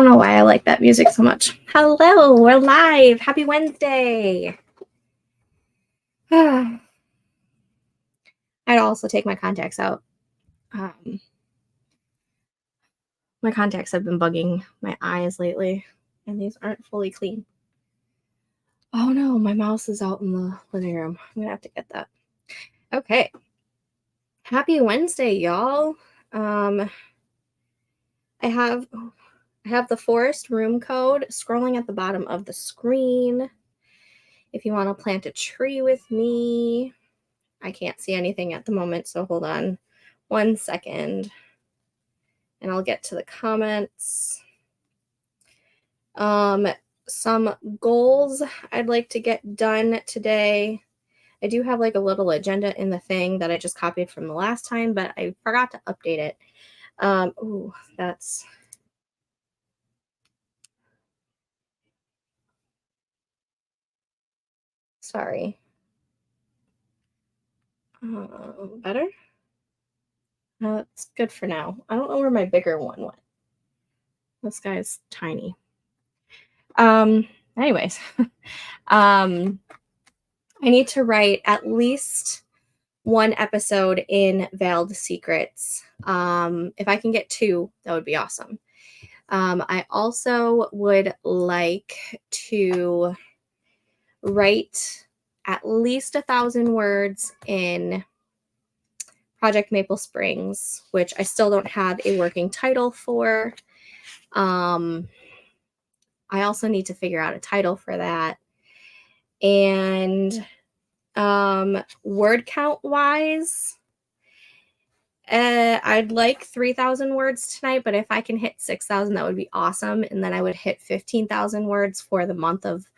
don't know why I like that music so much. Hello, we're live. Happy Wednesday. I'd also take my contacts out. My contacts have been bugging my eyes lately, and these aren't fully clean. Oh no, my mouse is out in the living room. I'm gonna have to get that. Okay. Happy Wednesday, y'all. I have the forest room code scrolling at the bottom of the screen. If you want to plant a tree with me, I can't see anything at the moment, so hold on 1 second and I'll get to the comments. Some goals I'd like to get done today. I do have like a little agenda in the thing that I just copied from the last time, but I forgot to update it. Ooh, that's... Sorry. Better? No, that's good for now. I don't know where my bigger one went. This guy's tiny. Anyways, I need to write at least one episode in Veiled Secrets. If I can get 2, that would be awesome. I also would like to write at least 1,000 words in Project Maple Springs, which I still don't have a working title for. I also need to figure out a title for that. And word count wise, I'd like 3,000 words tonight, but if I can hit 6,000, that would be awesome. And then I would hit 15,000 words for the month of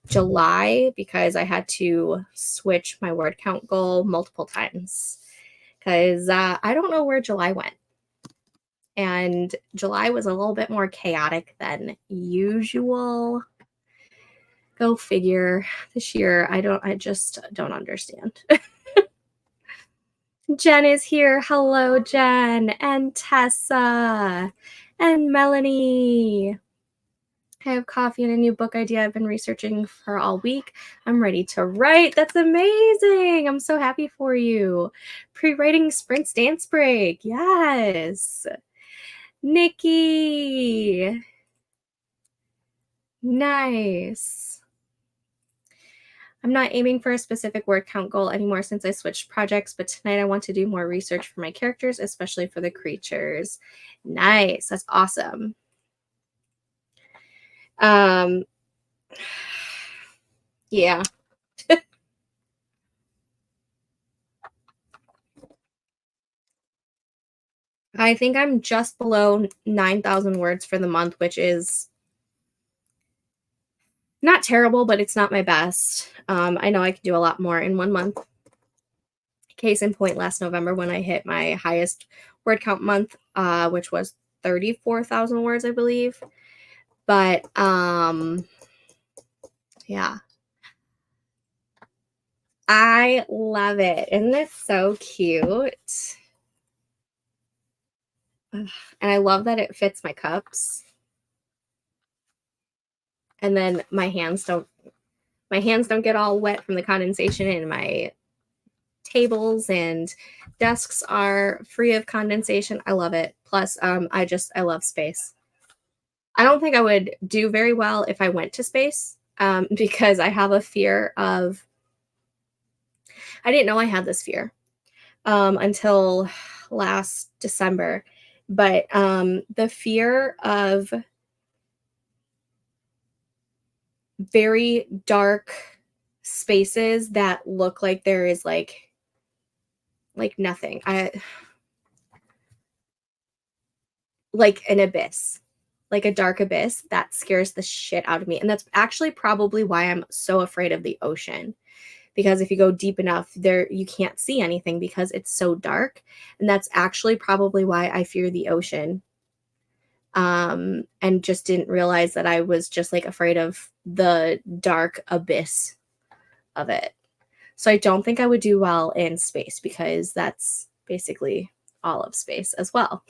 July, because I had to switch my word count goal multiple times because I don't know where July went. And July was a little bit more chaotic than usual. Go figure. This year, I just don't understand. Jen is here. Hello, Jen. And Tessa. And Melanie. I have coffee and a new book idea I've been researching for all week. I'm ready to write. That's amazing. I'm so happy for you. Pre-writing Sprint's dance break. Yes. Nikki. Nice. I'm not aiming for a specific word count goal anymore since I switched projects, but tonight I want to do more research for my characters, especially for the creatures. Nice. That's awesome. Yeah. I think I'm just below 9,000 words for the month, which is not terrible, but it's not my best. I know I could do a lot more in 1 month. Case in point, last November when I hit my highest word count month, which was 34,000 words, I believe. But yeah. I love it. Isn't this so cute? And I love that it fits my cups. And then my hands don't get all wet from the condensation, and my tables and desks are free of condensation. I love it. Plus, I love space. I don't think I would do very well if I went to space, because I have a fear of... I didn't know I had this fear until last December, but the fear of very dark spaces that look like there is like nothing. Like an abyss, like a dark abyss, that scares the shit out of me. And that's actually probably why I'm so afraid of the ocean, because if you go deep enough there, you can't see anything because it's so dark. And that's actually probably why I fear the ocean. And just didn't realize that I was just like afraid of the dark abyss of it. So I don't think I would do well in space, because that's basically all of space as well.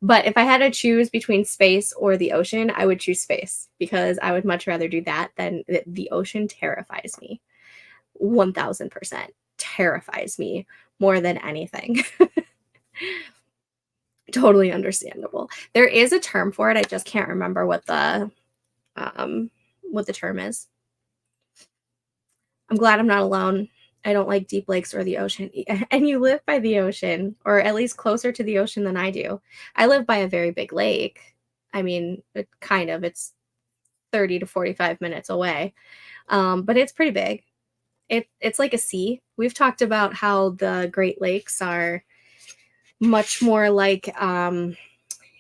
But if I had to choose between space or the ocean, I would choose space because I would much rather do that than the ocean terrifies me. 1000% terrifies me more than anything. Totally understandable. There is a term for it. I just can't remember what the term is. I'm glad I'm not alone. I don't like deep lakes or the ocean. And you live by the ocean, or at least closer to the ocean than I do. I live by a very big lake. I mean, it's 30 to 45 minutes away. But it's pretty big. It's like a sea. We've talked about how the Great Lakes are much more like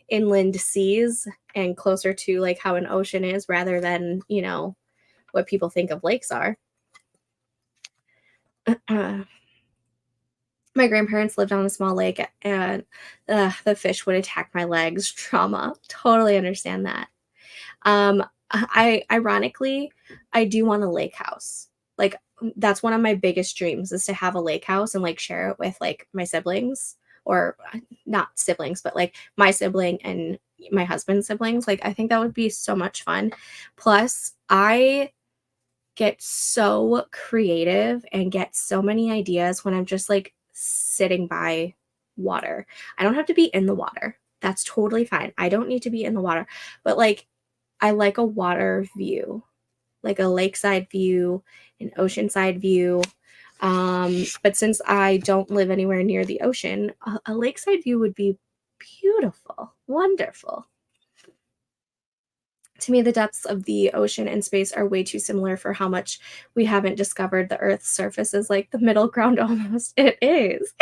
inland seas and closer to like how an ocean is rather than, what people think of lakes are. My grandparents lived on a small lake and the fish would attack my legs. Trauma. Totally understand that. Ironically, I do want a lake house. Like that's one of my biggest dreams is to have a lake house and like share it with like my siblings, or not siblings, but like my sibling and my husband's siblings. Like I think that would be so much fun. Plus, I get so creative and get so many ideas when I'm just like sitting by water. I don't have to be in the water. That's totally fine. I don't need to be in the water. But like I like a water view, like a lakeside view, an oceanside view. But since I don't live anywhere near the ocean, a lakeside view would be beautiful, wonderful. To me, the depths of the ocean and space are way too similar for how much we haven't discovered the Earth's surface is like the middle ground almost. It is.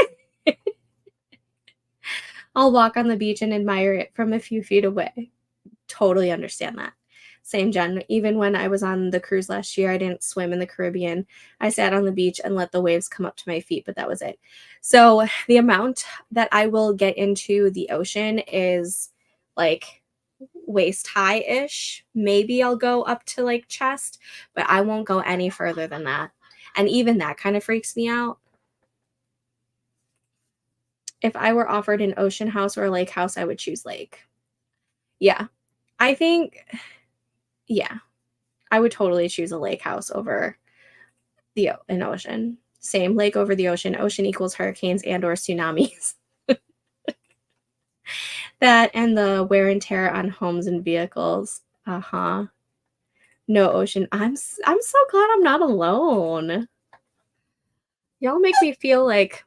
I'll walk on the beach and admire it from a few feet away. Totally understand that. Same, Jen. Even when I was on the cruise last year, I didn't swim in the Caribbean. I sat on the beach and let the waves come up to my feet, but that was it. So the amount that I will get into the ocean is like waist high-ish. Maybe I'll go up to like chest, but I won't go any further than that. And even that kind of freaks me out. If I were offered an ocean house or a lake house, I would choose lake. Yeah. I think, yeah, I would totally choose a lake house over an ocean. Same, lake over the ocean. Ocean equals hurricanes and or tsunamis. That and the wear and tear on homes and vehicles. Uh-huh. No ocean. I'm so glad I'm not alone. Y'all make me feel like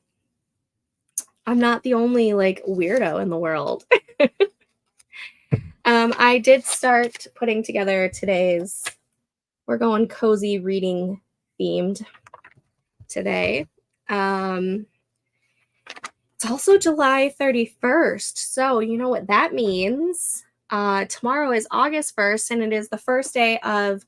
I'm not the only like weirdo in the world. I did start putting together we're going cozy reading themed today. It's also July 31st. So you know what that means. Tomorrow is August 1st, and it is the first day of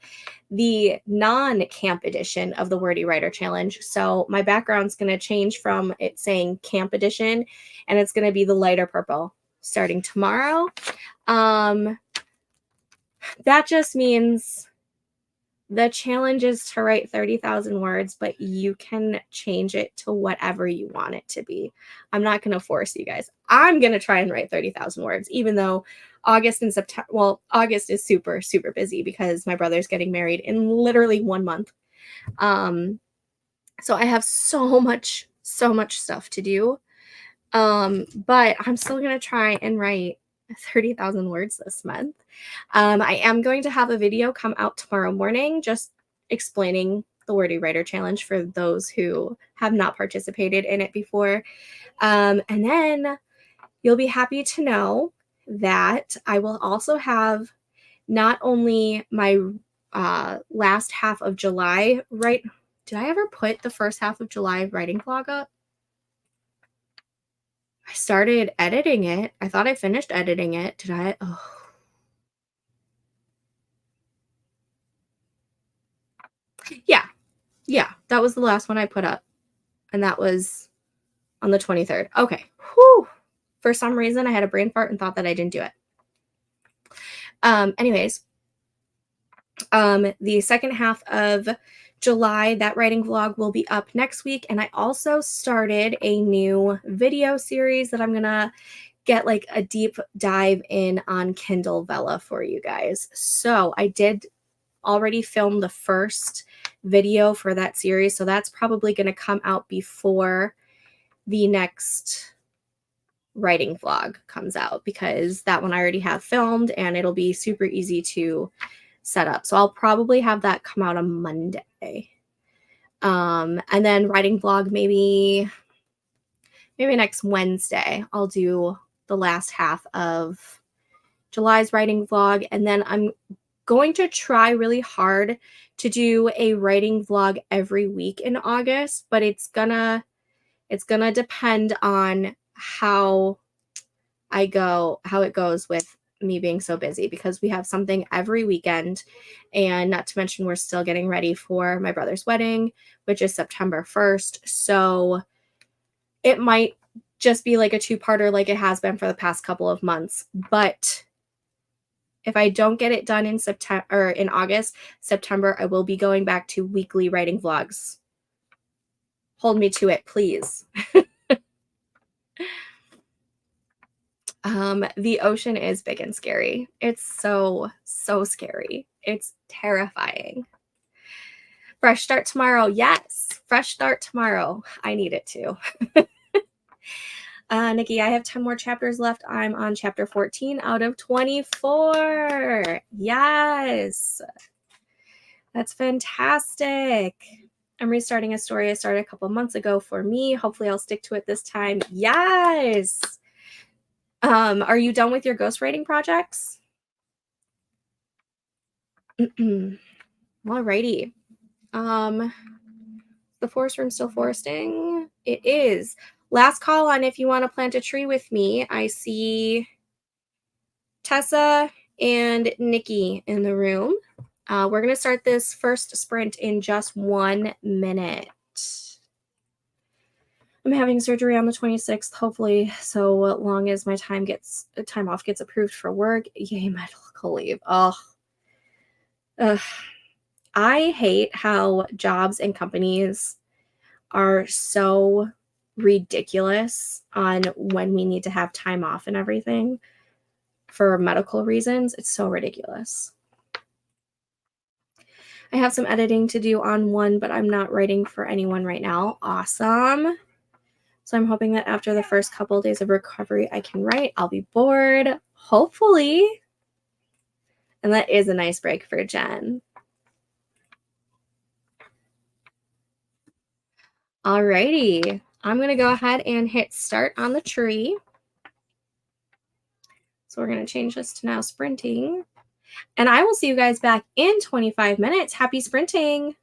the non-camp edition of the Wordy Writer Challenge. So my background's going to change from it saying camp edition, and it's going to be the lighter purple starting tomorrow. That just means the challenge is to write 30,000 words, but you can change it to whatever you want it to be. I'm not going to force you guys. I'm going to try and write 30,000 words, even though August and September, well, August is super, super busy because my brother's getting married in literally 1 month. So I have so much stuff to do. But I'm still going to try and write 30,000 words this month. I am going to have a video come out tomorrow morning just explaining the Wordy Writer Challenge for those who have not participated in it before. And then you'll be happy to know that I will also have not only my last half of July Did I ever put the first half of July writing vlog up? I started editing it. I thought I finished editing it. Did I? Oh. Yeah, that was the last one I put up. And that was on the 23rd. Okay. Whew. For some reason, I had a brain fart and thought that I didn't do it. Anyways, the second half of July, that writing vlog will be up next week. And I also started a new video series that I'm going to get like a deep dive in on Kindle Vella for you guys. So I did already film the first video for that series, so that's probably going to come out before the next writing vlog comes out, because that one I already have filmed and it'll be super easy to set up. So I'll probably have that come out on Monday. And then writing vlog maybe next Wednesday. I'll do the last half of July's writing vlog, and then I'm going to try really hard to do a writing vlog every week in August, but it's gonna depend on how it goes with me being so busy, because we have something every weekend, and not to mention we're still getting ready for my brother's wedding, which is September 1st. So it might just be like a two-parter like it has been for the past couple of months. But if I don't get it done in September or in August, September, I will be going back to weekly writing vlogs. Hold me to it, please. The ocean is big and scary. It's so scary. It's terrifying. Fresh start tomorrow. Yes, fresh start tomorrow. I need it too. Nikki, I have 10 more chapters left. I'm on chapter 14 out of 24. Yes. That's fantastic. I'm restarting a story I started a couple months ago for me. Hopefully I'll stick to it this time. Yes. Are you done with your ghostwriting projects? Alrighty. The forest room still foresting? It is. Last call on if you want to plant a tree with me. I see Tessa and Nikki in the room. We're going to start this first sprint in just 1 minute. I'm having surgery on the 26th, hopefully, so long as my time off gets approved for work. Yay, medical leave. Oh. I hate how jobs and companies are so ridiculous on when we need to have time off and everything for medical reasons. It's so ridiculous. I have some editing to do on one, but I'm not writing for anyone right now. Awesome. So I'm hoping that after the first couple of days of recovery, I can write. I'll be bored, hopefully. And that is a nice break for Jen. Alrighty. I'm going to go ahead and hit start on the tree. So we're going to change this to now sprinting. And I will see you guys back in 25 minutes. Happy sprinting.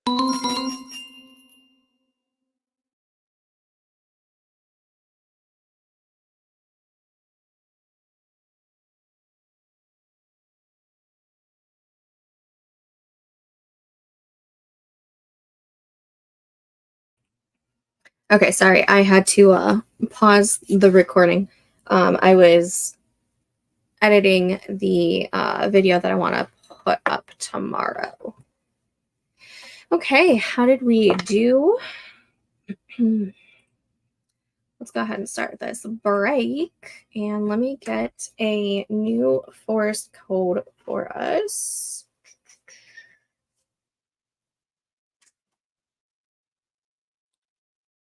Okay, sorry, I had to pause the recording. I was editing the video that I want to put up tomorrow. Okay, how did we do? Let's go ahead and start this break. And let me get a new forest code for us.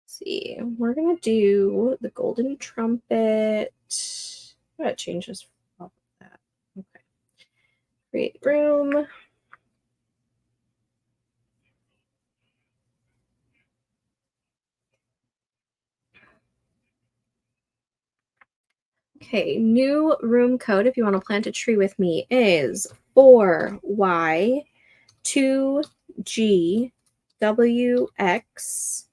Let's see, we're going to do the golden trumpet. I'm going to change this from that. Okay. Create room. Okay, new room code, if you want to plant a tree with me, is 4Y 2G WX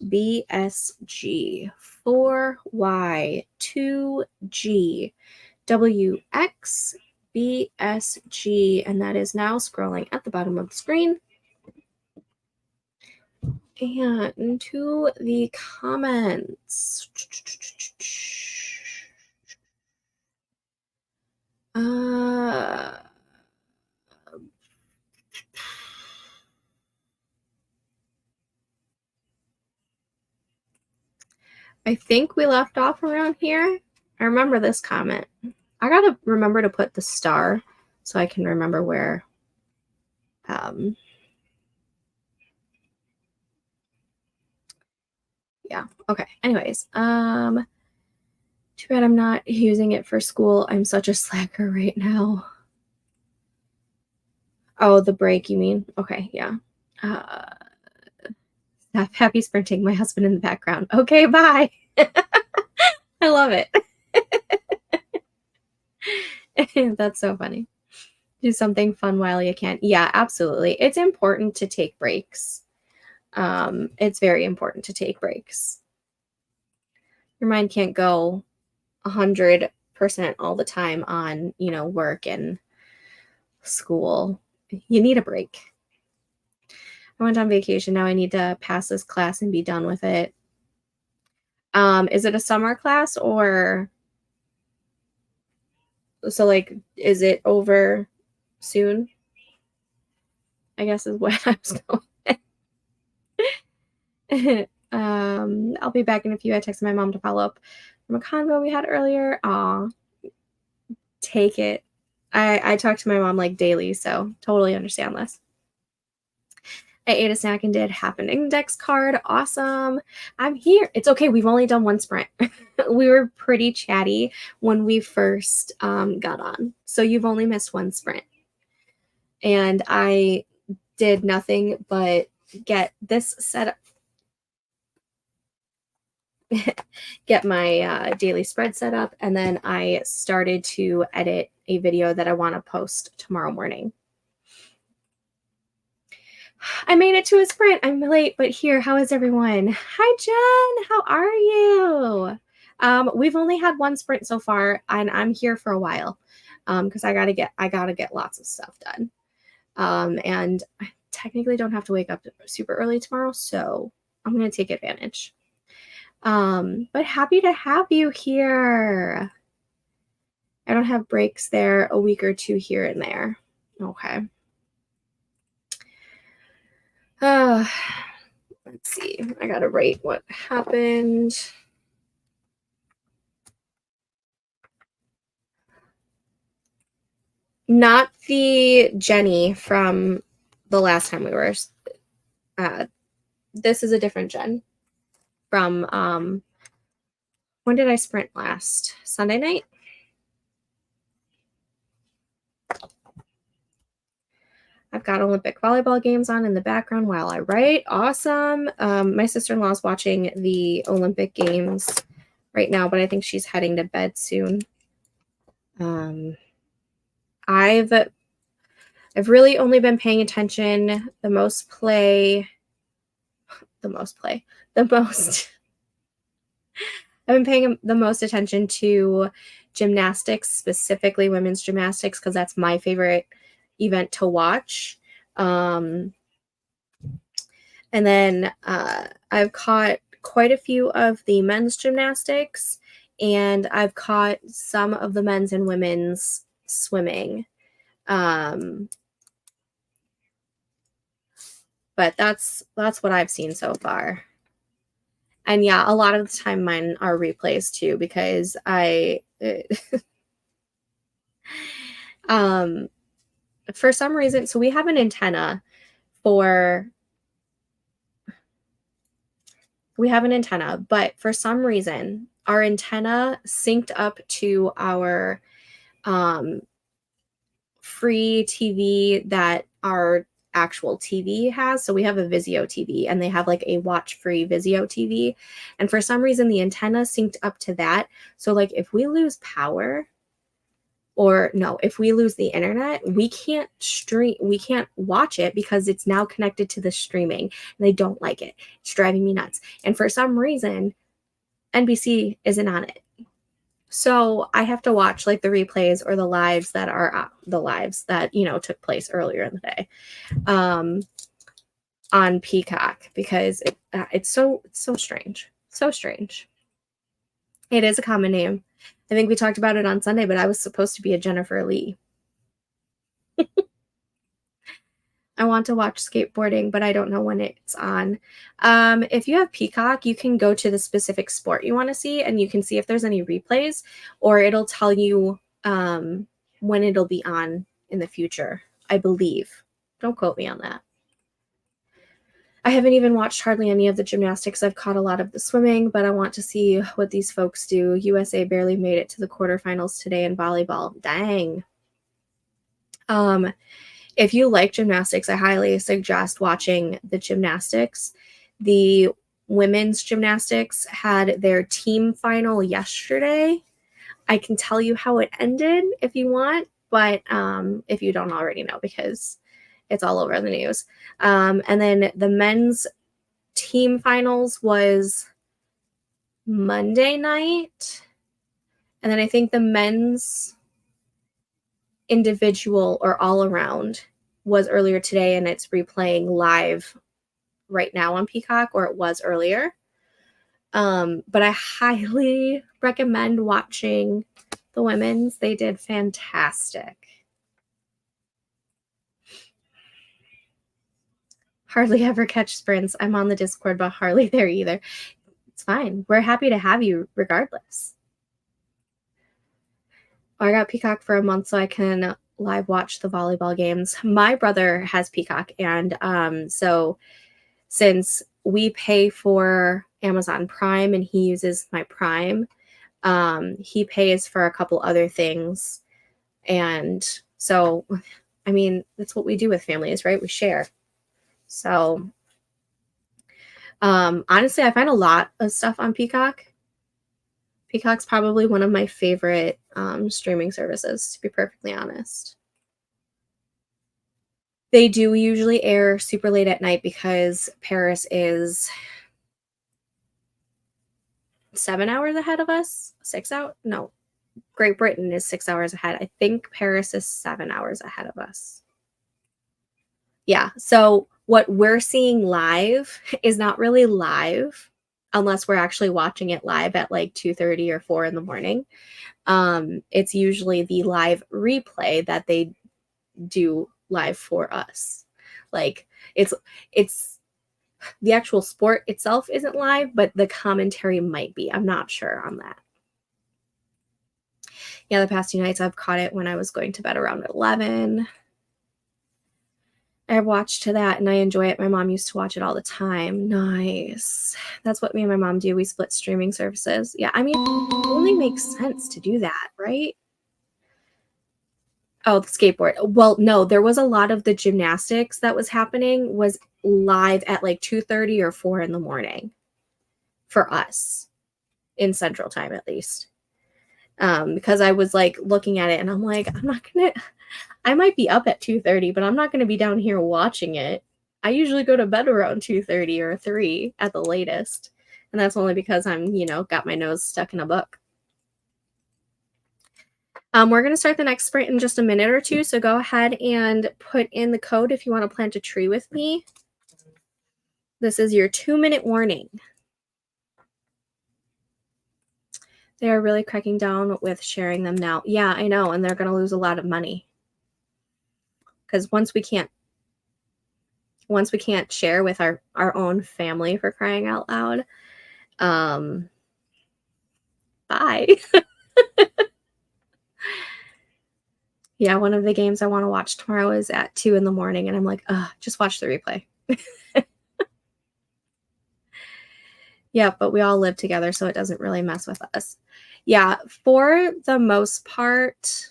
BSG. 4Y 2G WX BSG, and that is now scrolling at the bottom of the screen. And to the comments. I think we left off around here. I remember this comment. I gotta remember to put the star so I can remember where. Yeah. Okay. Anyways, too bad I'm not using it for school. I'm such a slacker right now. Oh, the break, you mean? Okay, yeah. Happy sprinting, my husband in the background. Okay, bye. I love it. That's so funny. Do something fun while you can. Yeah, absolutely. It's important to take breaks. It's very important to take breaks. Your mind can't go 100% all the time on, work and school. You need a break. I went on vacation. Now I need to pass this class and be done with it. Is it a summer class or so like is it over soon? I guess is what I was going. I'll be back in a few. I texted my mom to follow up from a convo we had earlier. Aw, take it. I talk to my mom like daily, so totally understand this. I ate a snack and did half an index card. Awesome. I'm here. It's okay. We've only done one sprint. We were pretty chatty when we first got on. So you've only missed one sprint. And I did nothing but get this set up. Get my daily spread set up, and then I started to edit a video that I want to post tomorrow morning. I made it to a sprint. I'm late, but here, how is everyone? Hi, Jen. How are you? We've only had one sprint so far, and I'm here for a while because I gotta get lots of stuff done. And I technically don't have to wake up super early tomorrow, so I'm gonna take advantage. But happy to have you here. I don't have breaks there, a week or two here and there. Okay. Let's see. I gotta write what happened. Not the Jenny from the last time we were. This is a different Jen from when did I sprint last? Sunday night? I've got Olympic volleyball games on in the background while I write. Awesome. My sister-in-law is watching the Olympic games right now, but I think she's heading to bed soon. I I've really only been paying attention the most I've been paying the most attention to gymnastics, specifically women's gymnastics, because that's my favorite event to watch. And then I've caught quite a few of the men's gymnastics, and I've caught some of the men's and women's swimming. But that's what I've seen so far. And yeah, a lot of the time mine are replays too, because for some reason, so we have an antenna but for some reason our antenna synced up to our free TV that our actual TV has. So we have a Vizio TV, and they have like a watch free Vizio TV. And for some reason, the antenna synced up to that. So like if we lose power, or no, if we lose the internet, we can't watch it because it's now connected to the streaming, and they don't like it. It's driving me nuts. And for some reason, NBC isn't on it. So I have to watch like the replays or the lives that took place earlier in the day on Peacock, because it's so strange. So strange. It is a common name. I think we talked about it on Sunday, but I was supposed to be a Jennifer Lee. I want to watch skateboarding, but I don't know when it's on. If you have Peacock, you can go to the specific sport you want to see, and you can see if there's any replays, or it'll tell you when it'll be on in the future, I believe. Don't quote me on that. I haven't even watched hardly any of the gymnastics. I've caught a lot of the swimming, but I want to see what these folks do. USA barely made it to the quarterfinals today in volleyball. Dang. If you like gymnastics, I highly suggest watching the gymnastics. The women's gymnastics had their team final yesterday. I can tell you how it ended if you want, but if you don't already know, because it's all over the news. And then the men's team finals was Monday night. And then I think the men's individual or all around was earlier today, and it's replaying live right now on Peacock, or it was earlier. But I highly recommend watching the women's. They did fantastic. Hardly ever catch sprints. I'm on the Discord, but hardly there either. It's fine. We're happy to have you regardless. I got Peacock for a month so I can live watch the volleyball games. My brother has Peacock, and so since we pay for Amazon Prime and he uses my Prime, he pays for a couple other things. And so, I mean, that's what we do with families, right? We share. So, honestly, I find a lot of stuff on Peacock. Peacock's probably one of my favorite streaming services, to be perfectly honest. They do usually air super late at night because Paris is 7 hours ahead of us. 6 hours? No. Great Britain is 6 hours ahead. I think Paris is 7 hours ahead of us. Yeah. So what we're seeing live is not really live unless we're actually watching it live at like 2:30 or 4 in the morning. It's usually the live replay that they do live for us. Like it's the actual sport itself isn't live, but the commentary might be. I'm not sure on that. Yeah, the past 2 nights I've caught it when I was going to bed around 11. I watched that and I enjoy it. My mom used to watch it all the time. Nice. That's what me and my mom do. We split streaming services. Yeah, I mean, it only makes sense to do that, right? Oh, the skateboard. Well, no, there was a lot of the gymnastics that was happening was live at like 2:30 or 4 in the morning for us in Central Time, at least. Because I was like looking at it and I'm like, I'm not gonna I might be up at 2:30, but I'm not gonna be down here watching it. I usually go to bed around 2:30 or 3 at the latest, and that's only because I'm, got my nose stuck in a book. We're gonna start the next sprint in just a minute or two, so go ahead and put in the code if you wanna plant a tree with me. This is your 2-minute warning. They are really cracking down with sharing them now. Yeah, I know, and they're gonna lose a lot of money. Because once we can't share with our own family, for crying out loud, bye. Yeah, one of the games I want to watch tomorrow is at 2 in the morning, and I'm like, just watch the replay. Yeah, but we all live together, so it doesn't really mess with us. Yeah, for the most part,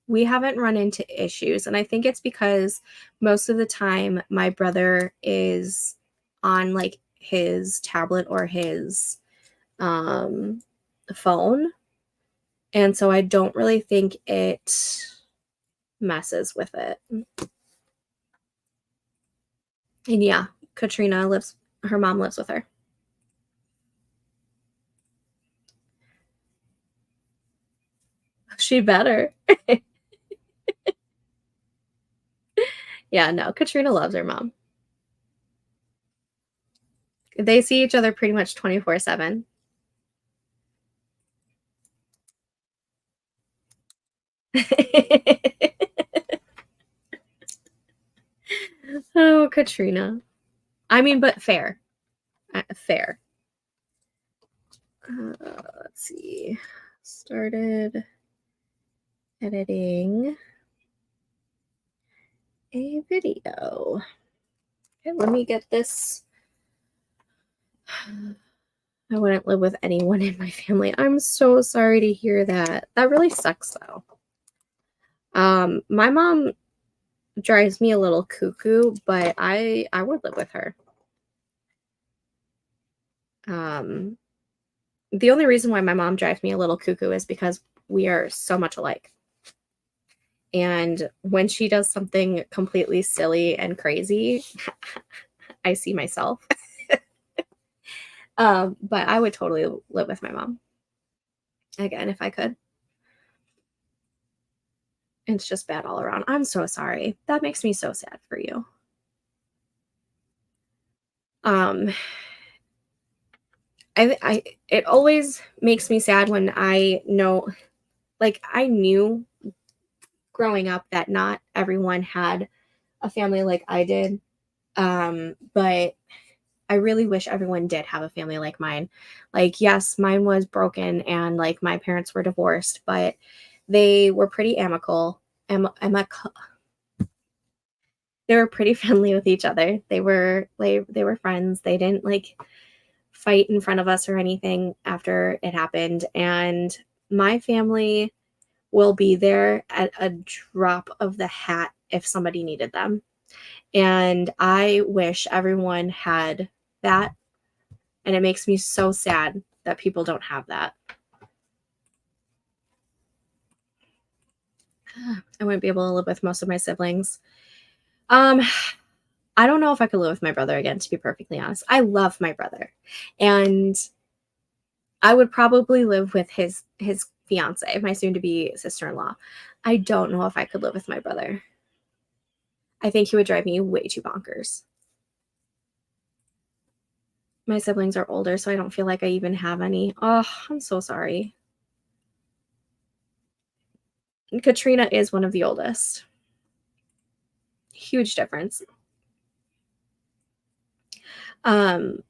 we haven't run into issues, and I think it's because most of the time my brother is on like his tablet or his phone, and so I don't really think it messes with it. And yeah, her mom lives with her. She better. Yeah, no, Katrina loves her mom. They see each other pretty much 24/7. Oh, Katrina. I mean, but fair. Fair. Let's see. Started editing a video. Okay, let me get this. I wouldn't live with anyone in my family. I'm so sorry to hear that. That really sucks, though. My mom drives me a little cuckoo, but I would live with her. The only reason why my mom drives me a little cuckoo is because we are so much alike. And when she does something completely silly and crazy, I see myself. But I would totally live with my mom again if I could. It's just bad all around. I'm so sorry. That makes me so sad for you. It always makes me sad when I know, like, I knew growing up that not everyone had a family like I did. But I really wish everyone did have a family like mine. Like, yes, mine was broken and like my parents were divorced, but they were pretty amicable. They were pretty friendly with each other. They were friends. They didn't like fight in front of us or anything after it happened. And my family will be there at a drop of the hat if somebody needed them. And I wish everyone had that. And it makes me so sad that people don't have that. I wouldn't be able to live with most of my siblings. I don't know if I could live with my brother again, to be perfectly honest. I love my brother. And I would probably live with his fiance, my soon-to-be sister-in-law. I don't know if I could live with my brother. I think he would drive me way too bonkers. My siblings are older, so I don't feel like I even have any. Oh, I'm so sorry. Katrina is one of the oldest. Huge difference. But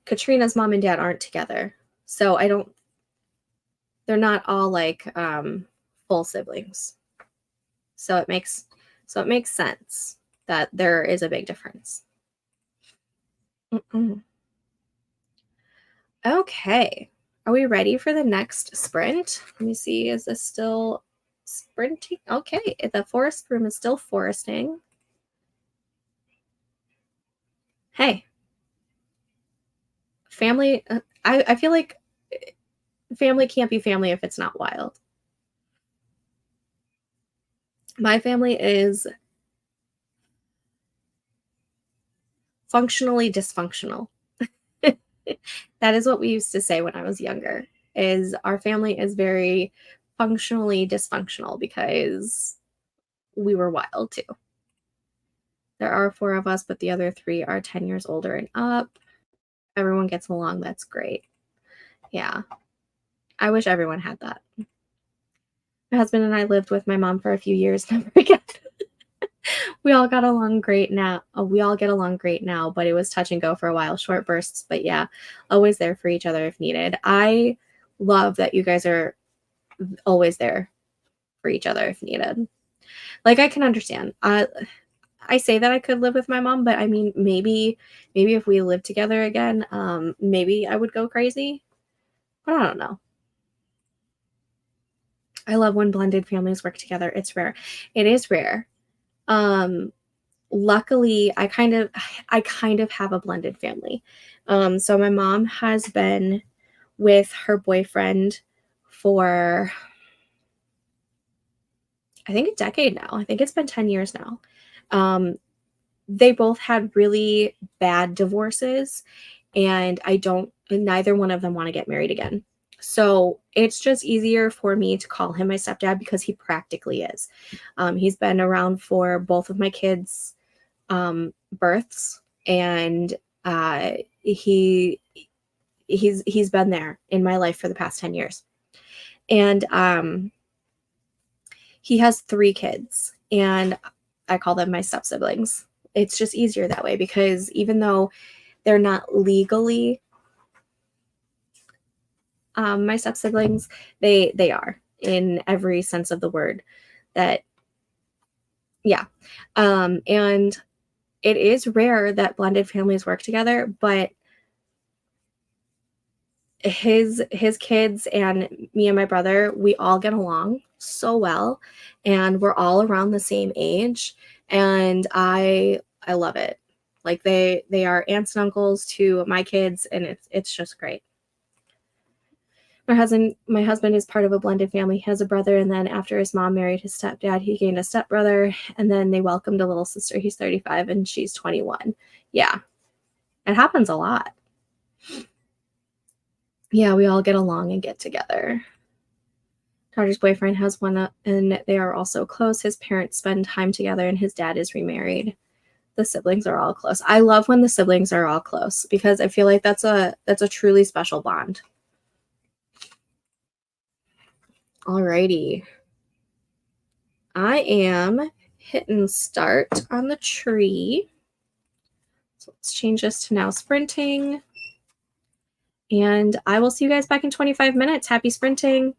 Katrina's mom and dad aren't together. So they're not all like full siblings. So it makes sense that there is a big difference. Okay. Are we ready for the next sprint? Let me see. Is this still sprinting? Okay. The forest room is still foresting. Hey. Family. I feel like family can't be family if it's not wild. My family is functionally dysfunctional. That is what we used to say when I was younger, is our family is very functionally dysfunctional because we were wild too. There are 4 of us, but the other 3 are 10 years older and up. Everyone gets along, that's great. Yeah. I wish everyone had that. My husband and I lived with my mom for a few years, never again. We all got along great now. We all get along great now, but it was touch and go for a while, short bursts. But yeah, always there for each other if needed. I love that you guys are always there for each other if needed. Like I can understand. I say that I could live with my mom, but I mean maybe if we lived together again, maybe I would go crazy. But I don't know. I love when blended families work together. It's rare. It is rare. Um, Luckily I kind of have a blended family. So my mom has been with her boyfriend for I think a decade now. I think it's been 10 years now. They both had really bad divorces, and neither one of them want to get married again. So it's just easier for me to call him my stepdad because he practically is. He's been around for both of my kids' births, and uh, he he's been there in my life for the past 10 years. And he has 3 kids, and I call them my step siblings. It's just easier that way because even though they're not legally my step siblings, they are in every sense of the word. That yeah, and it is rare that blended families work together, but his kids and me and my brother, we all get along so well, and we're all around the same age, and I love it. Like they are aunts and uncles to my kids, and it's just great. My husband is part of a blended family. He has a brother, and then after his mom married his stepdad, he gained a stepbrother, and then they welcomed a little sister. He's 35 and she's 21. Yeah, it happens a lot. Yeah, we all get along and get together. Carter's boyfriend has one, and they are also close. His parents spend time together, and his dad is remarried. The siblings are all close. I love when the siblings are all close because I feel like that's a truly special bond. Alrighty. I am hitting start on the tree. So let's change this to now sprinting. And I will see you guys back in 25 minutes. Happy sprinting.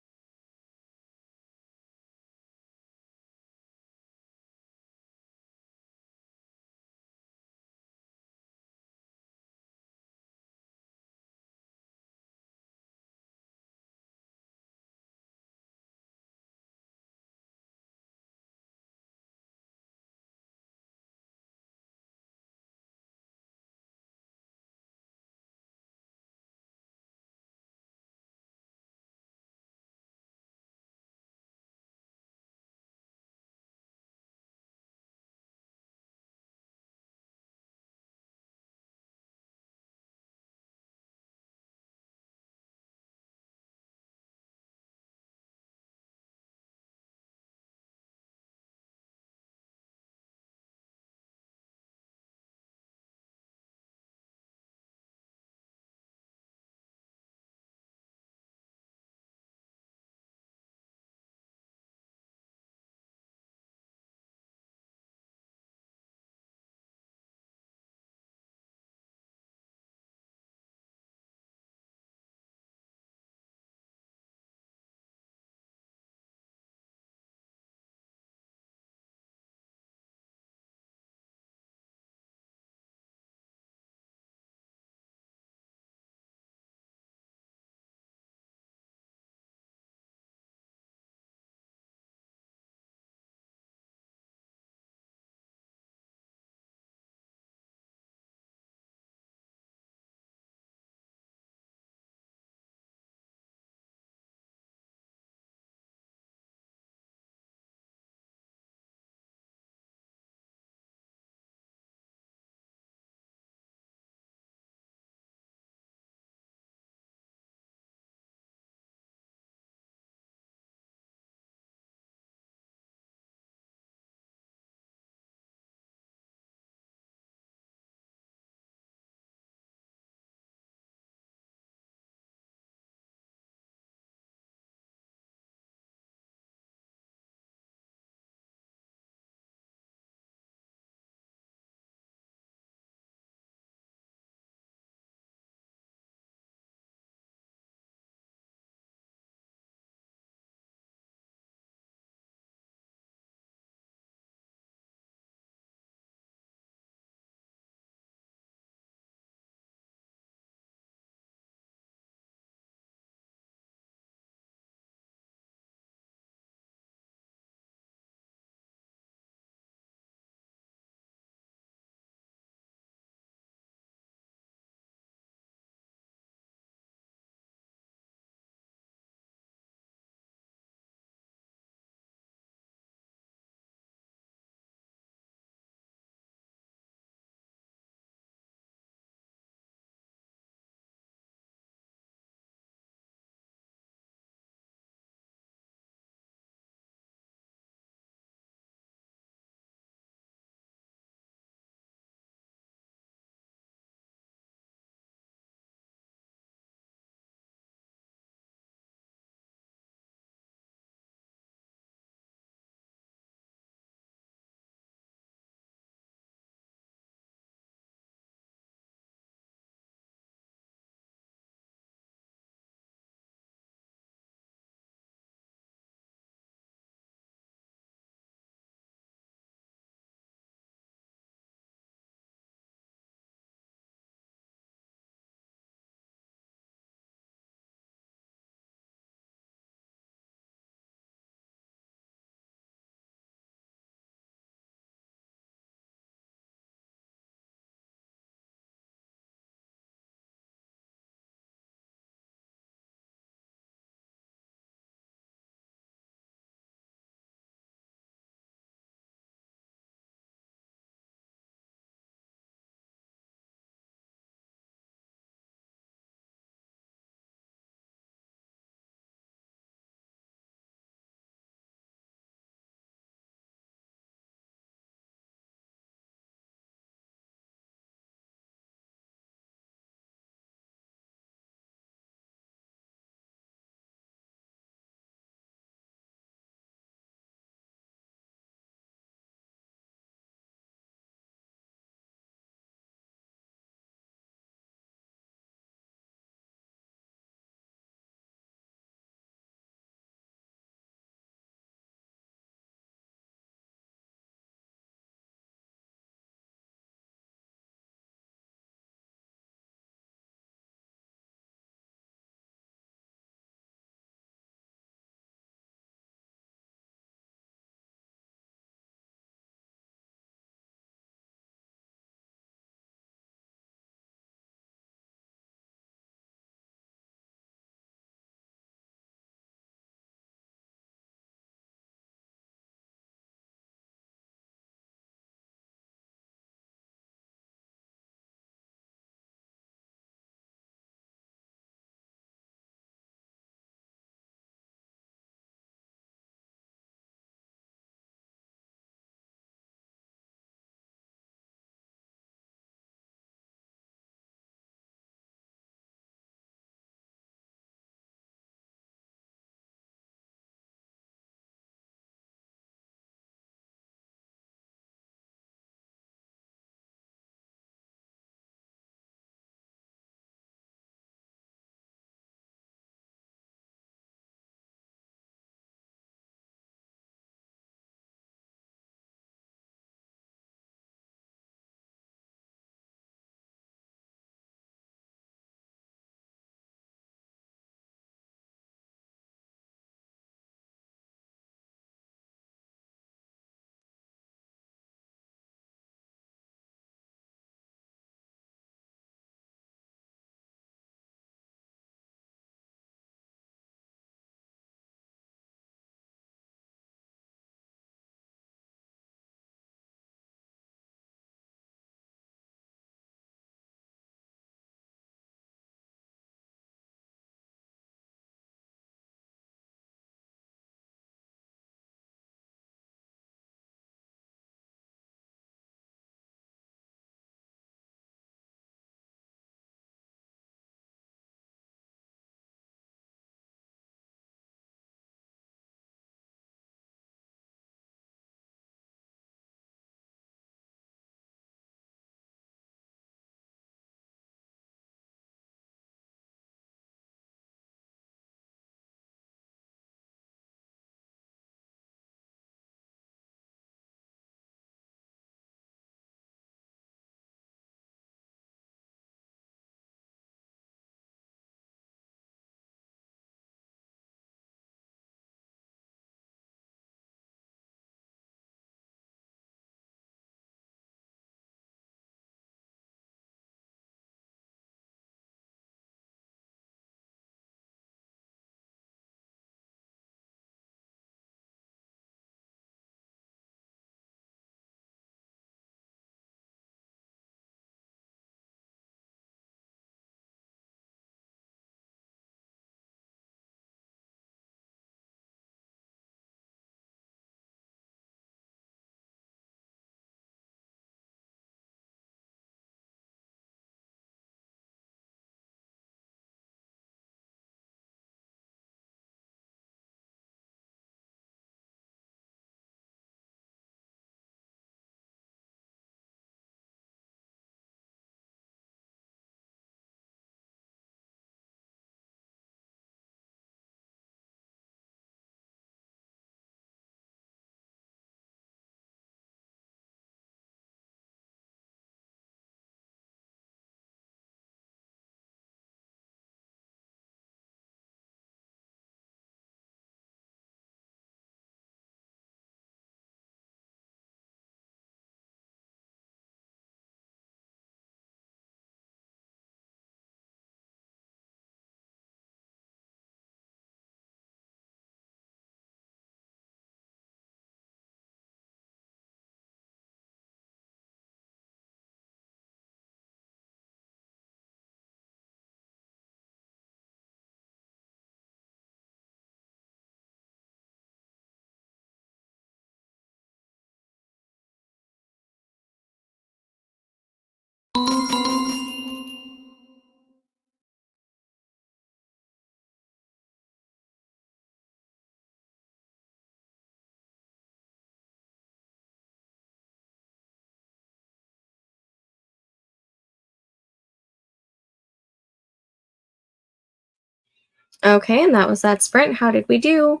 Okay, and that was that sprint. How did we do?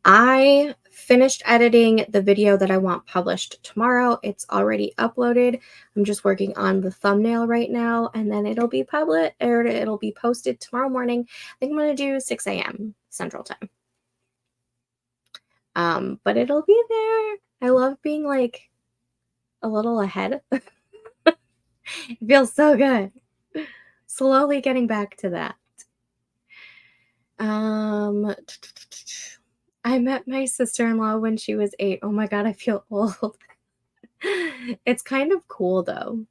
I finished editing the video that I want published tomorrow. It's already uploaded. I'm just working on the thumbnail right now, and then it'll be published, or it'll be posted tomorrow morning. I think I'm gonna do 6 a.m. Central Time. But it'll be there. I love being like a little ahead. It feels so good. Slowly getting back to that. I met my sister-in-law when she was 8. Oh my God, I feel old. It's kind of cool though.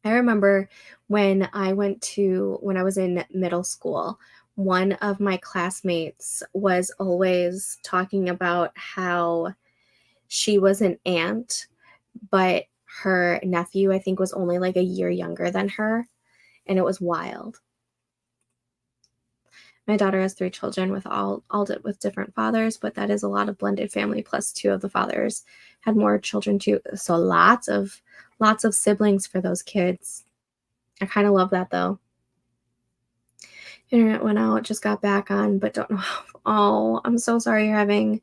I remember when I was in middle school, one of my classmates was always talking about how she was an aunt, but her nephew, I think, was only like a year younger than her, and it was wild. My daughter has 3 children with with different fathers, but that is a lot of blended family. Plus 2 of the fathers had more children too, so lots of siblings for those kids. I kind of love that though. Internet went out, just got back on, but don't know how. Oh, I'm so sorry you're having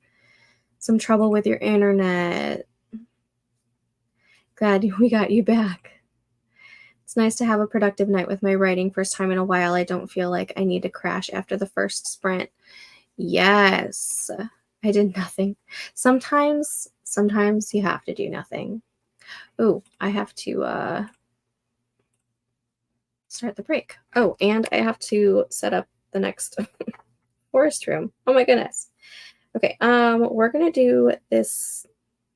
some trouble with your internet. Glad we got you back. It's nice to have a productive night with my writing. First time in a while. I don't feel like I need to crash after the first sprint. Yes, I did nothing. Sometimes you have to do nothing. Oh, I have to start the break. Oh, and I have to set up the next forest room. Oh my goodness. Okay, we're gonna do this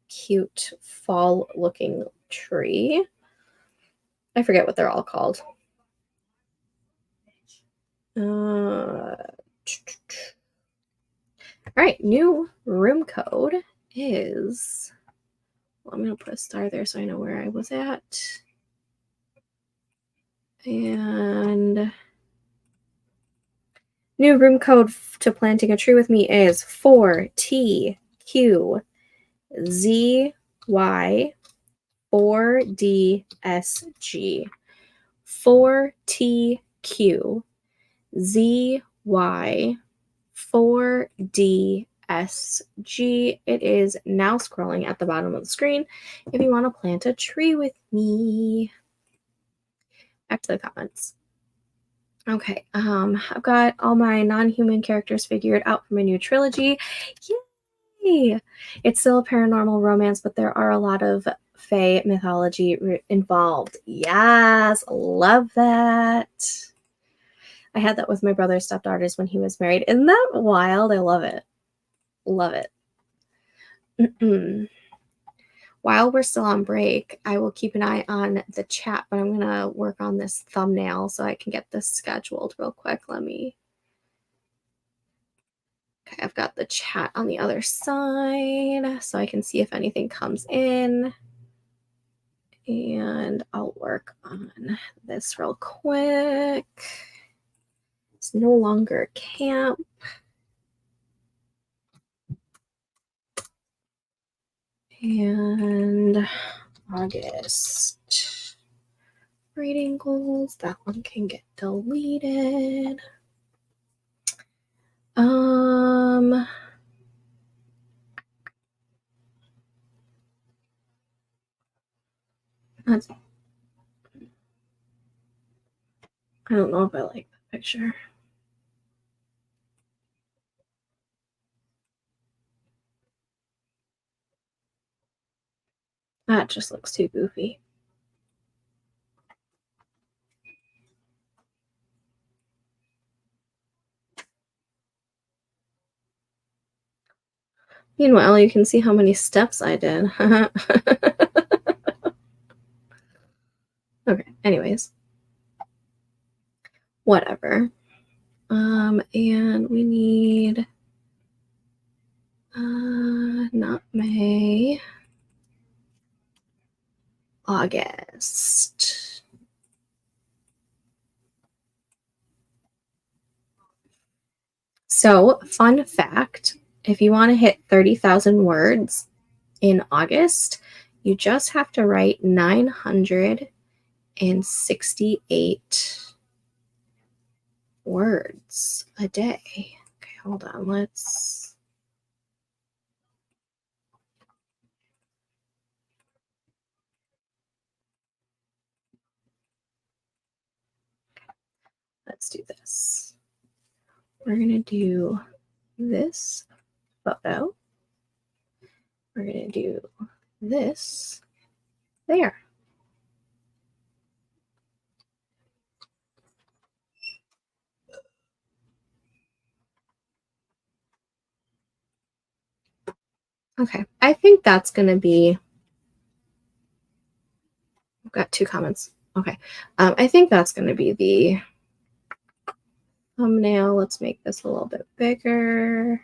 cute fall looking tree. I forget what they're all called. All right, new room code is, well, I'm going to put a star there so I know where I was at. And new room code to planting a tree with me is 4TQZY4DSG. 4TQZY4DSG. It is now scrolling at the bottom of the screen if you want to plant a tree with me. Back to the comments. Okay, I've got all my non-human characters figured out for my new trilogy. Yay! It's still a paranormal romance, but there are a lot of fae mythology involved. Yes, love that. I had that with my brother's stepdaughters when he was married. Isn't that wild? I love it. Love it. While we're still on break, I will keep an eye on the chat, but I'm going to work on this thumbnail so I can get this scheduled real quick. Okay, I've got the chat on the other side so I can see if anything comes in. And I'll work on this real quick. It's no longer camp. And August reading goals, that one can get deleted. That's, I don't know if I like that picture. That just looks too goofy. Meanwhile, you can see how many steps I did. Okay, anyways. Whatever. And we need not May, August. So, fun fact, if you want to hit 30,000 words in August, you just have to write 968 words a day. Okay, hold on. Let's do this. We're going to do this photo. We're going to do this there. Okay, I think that's going to be, I've got 2 comments. Okay, I think that's going to be the thumbnail. Let's make this a little bit bigger.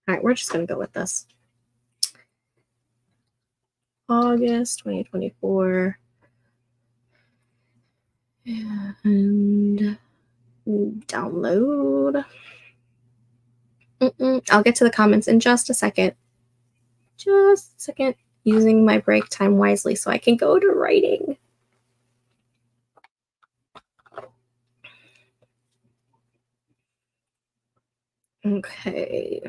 All right, we're just going to go with this. August 2024. And download. I'll get to the comments in just a second. Just a second. Using my break time wisely so I can go to writing. Okay.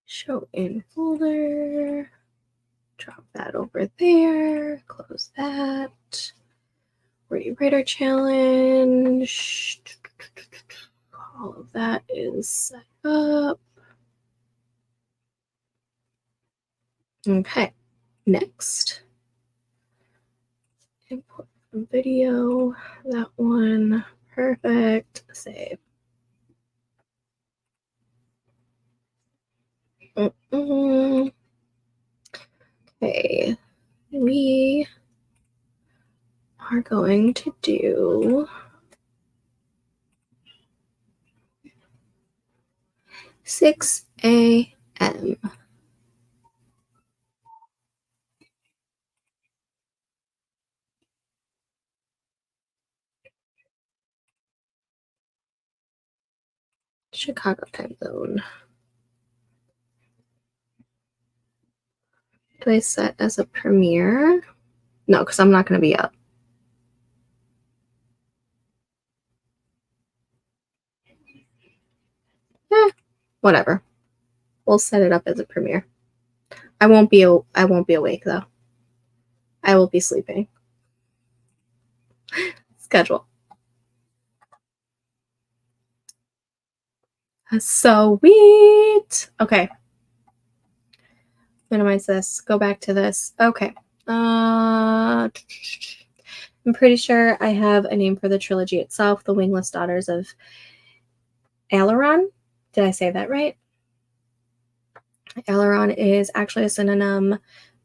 Show in folder. Drop that over there. Close that. Wordy Writer challenge. All of that is set up. Okay. Next. Import from video. That one. Perfect. Save. Okay. We are going to do 6 a.m. Chicago time zone. Do I set as a premiere? No, because I'm not going to be up. Whatever. We'll set it up as a premiere. I won't be awake though. I will be sleeping. Schedule. Sweet. Okay. Minimize this. Go back to this. Okay. I'm pretty sure I have a name for the trilogy itself, The Wingless Daughters of Aileron. Did I say that right? Aileron is actually a synonym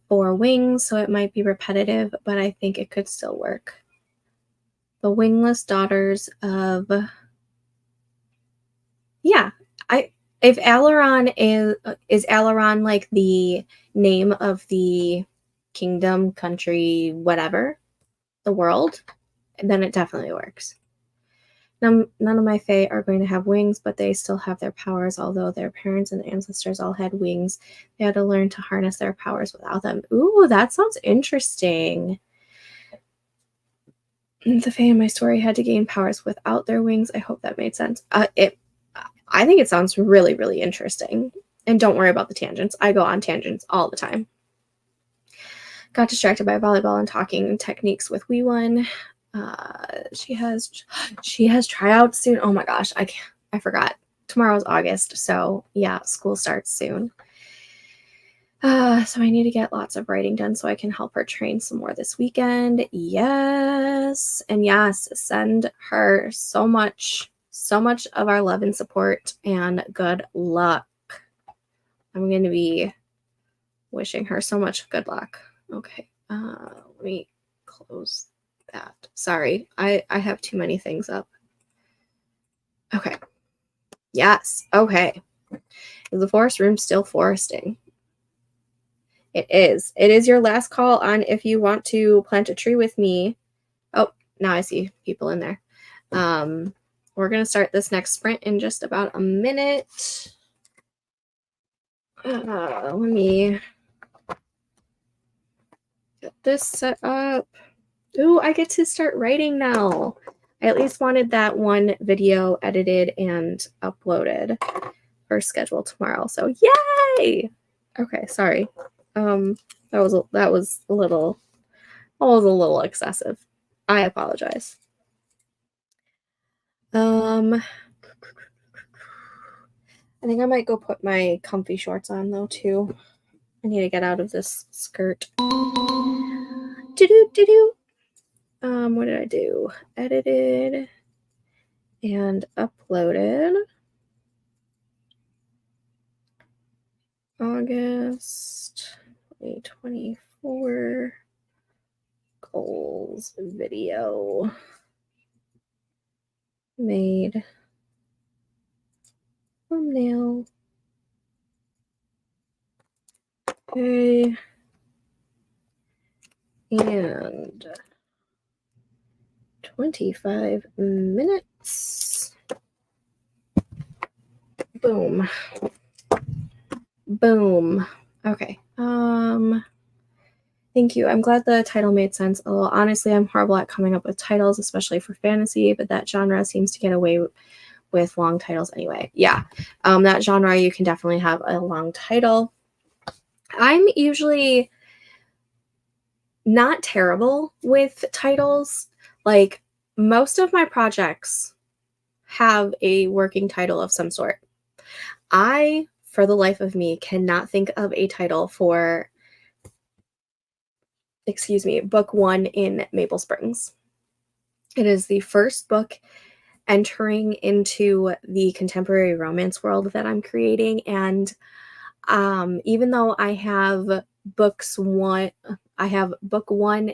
for wings, so it might be repetitive, but I think it could still work. The Wingless Daughters of... Yeah, if Aileron is Aileron like the name of the kingdom, country, whatever, the world, then it definitely works. None of my Fae are going to have wings, but they still have their powers. Although their parents and ancestors all had wings, they had to learn to harness their powers without them. Ooh, that sounds interesting. The Fae in my story had to gain powers without their wings. I hope that made sense. I think it sounds really, really interesting. And don't worry about the tangents. I go on tangents all the time. Got distracted by volleyball and talking techniques with Wee One. She has tryouts soon. Oh my gosh, I forgot. Tomorrow's August, so yeah, school starts soon. So I need to get lots of writing done so I can help her train some more this weekend. Yes, and yes, send her so much of our love and support and good luck. I'm going to be wishing her so much good luck. Okay, let me close that. Sorry, I have too many things up. Okay. Yes. Okay. Is the forest room still foresting? It is. It is your last call on if you want to plant a tree with me. Oh, now I see people in there. We're going to start this next sprint in just about a minute. Let me get this set up. Ooh, I get to start writing now. I at least wanted that one video edited and uploaded for schedule tomorrow. So yay! Okay, sorry. That was a little excessive. I apologize. I think I might go put my comfy shorts on though too. I need to get out of this skirt. Do-do-do-do. What did I do? Edited and uploaded. August 2024 goals video made thumbnail. Okay. And 25 minutes. Boom. Boom. Okay. Thank you. I'm glad the title made sense. Although honestly, I'm horrible at coming up with titles, especially for fantasy, but that genre seems to get away with long titles anyway. Yeah. That genre, you can definitely have a long title. I'm usually not terrible with titles. Like, most of my projects have a working title of some sort. I, for the life of me, cannot think of a title for, book 1 in Maple Springs. It is the first book entering into the contemporary romance world that I'm creating, and even though I have book 1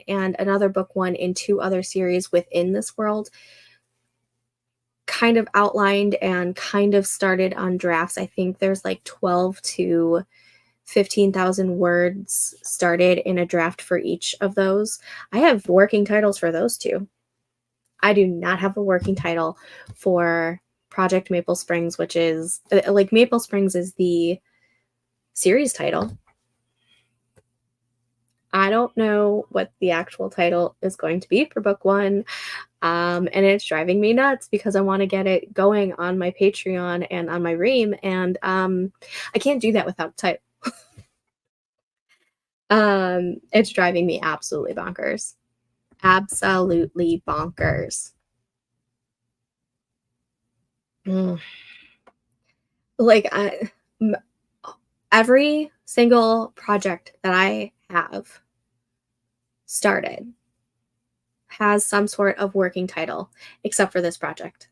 and another book 1 in 2 other series within this world, kind of outlined and kind of started on drafts. I think there's like 12 to 15,000 words started in a draft for each of those. I have working titles for those 2. I do not have a working title for Project Maple Springs, which is like Maple Springs is the series title. I don't know what the actual title is going to be for book 1. And it's driving me nuts because I want to get it going on my Patreon and on my Ream. And I can't do that without a title. It's driving me absolutely bonkers. Absolutely bonkers. Like, every single project that I have started has some sort of working title, except for this project.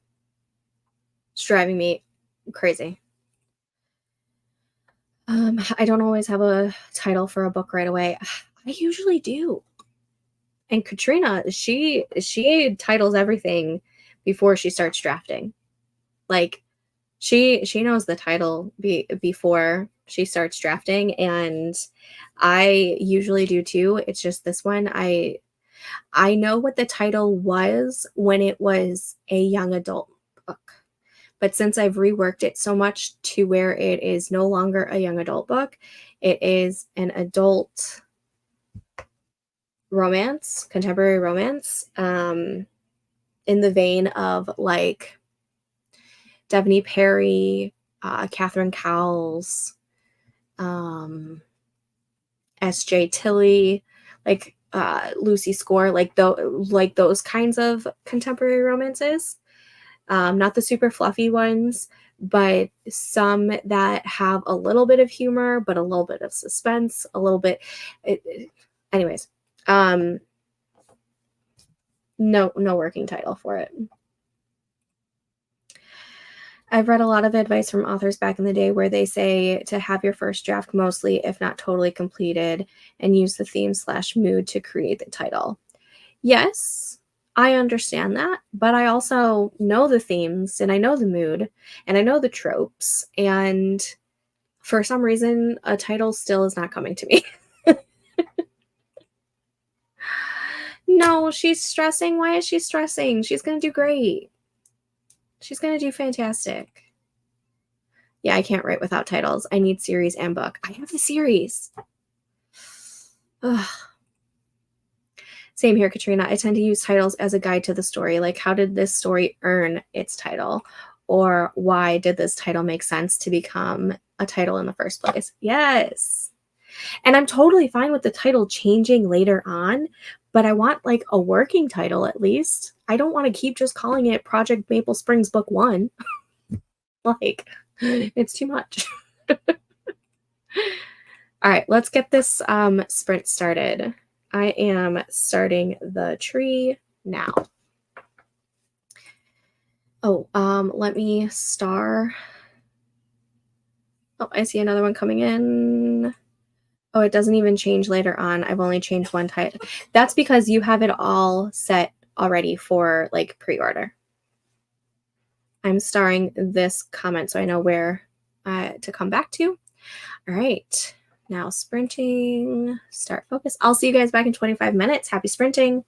It's driving me crazy. I don't always have a title for a book right away. I usually do. And Katrina, she titles everything before she starts drafting. Like, she knows the title before she starts drafting, and I usually do too. It's just this one, I know what the title was when it was a young adult book. But since I've reworked it so much to where it is no longer a young adult book, it is an adult romance, contemporary romance, in the vein of like Devney Perry, Catherine Cowles, S.J. Tilley, like Lucy Score, like those kinds of contemporary romances. Not the super fluffy ones, but some that have a little bit of humor, but a little bit of suspense, a little bit. Anyways, no working title for it. I've read a lot of advice from authors back in the day where they say to have your first draft mostly, if not totally completed, and use the theme/mood to create the title. Yes, I understand that, but I also know the themes and I know the mood and I know the tropes, and for some reason, a title still is not coming to me. No, she's stressing. Why is she stressing? She's going to do great. She's going to do fantastic. Yeah, I can't write without titles. I need series and book. I have the series. Ugh. Same here, Katrina. I tend to use titles as a guide to the story. Like, how did this story earn its title? Or why did this title make sense to become a title in the first place? Yes. And I'm totally fine with the title changing later on, but I want like a working title at least. I don't want to keep just calling it Project Maple Springs Book 1. Like, it's too much. All right, let's get this sprint started. I am starting the tree now. Oh, let me star. Oh, I see another one coming in. Oh, it doesn't even change later on. I've only changed one title. That's because you have it all set already for like pre-order. I'm starring this comment so I know where to come back to. All right, now sprinting, start focus. I'll see you guys back in 25 minutes. Happy sprinting.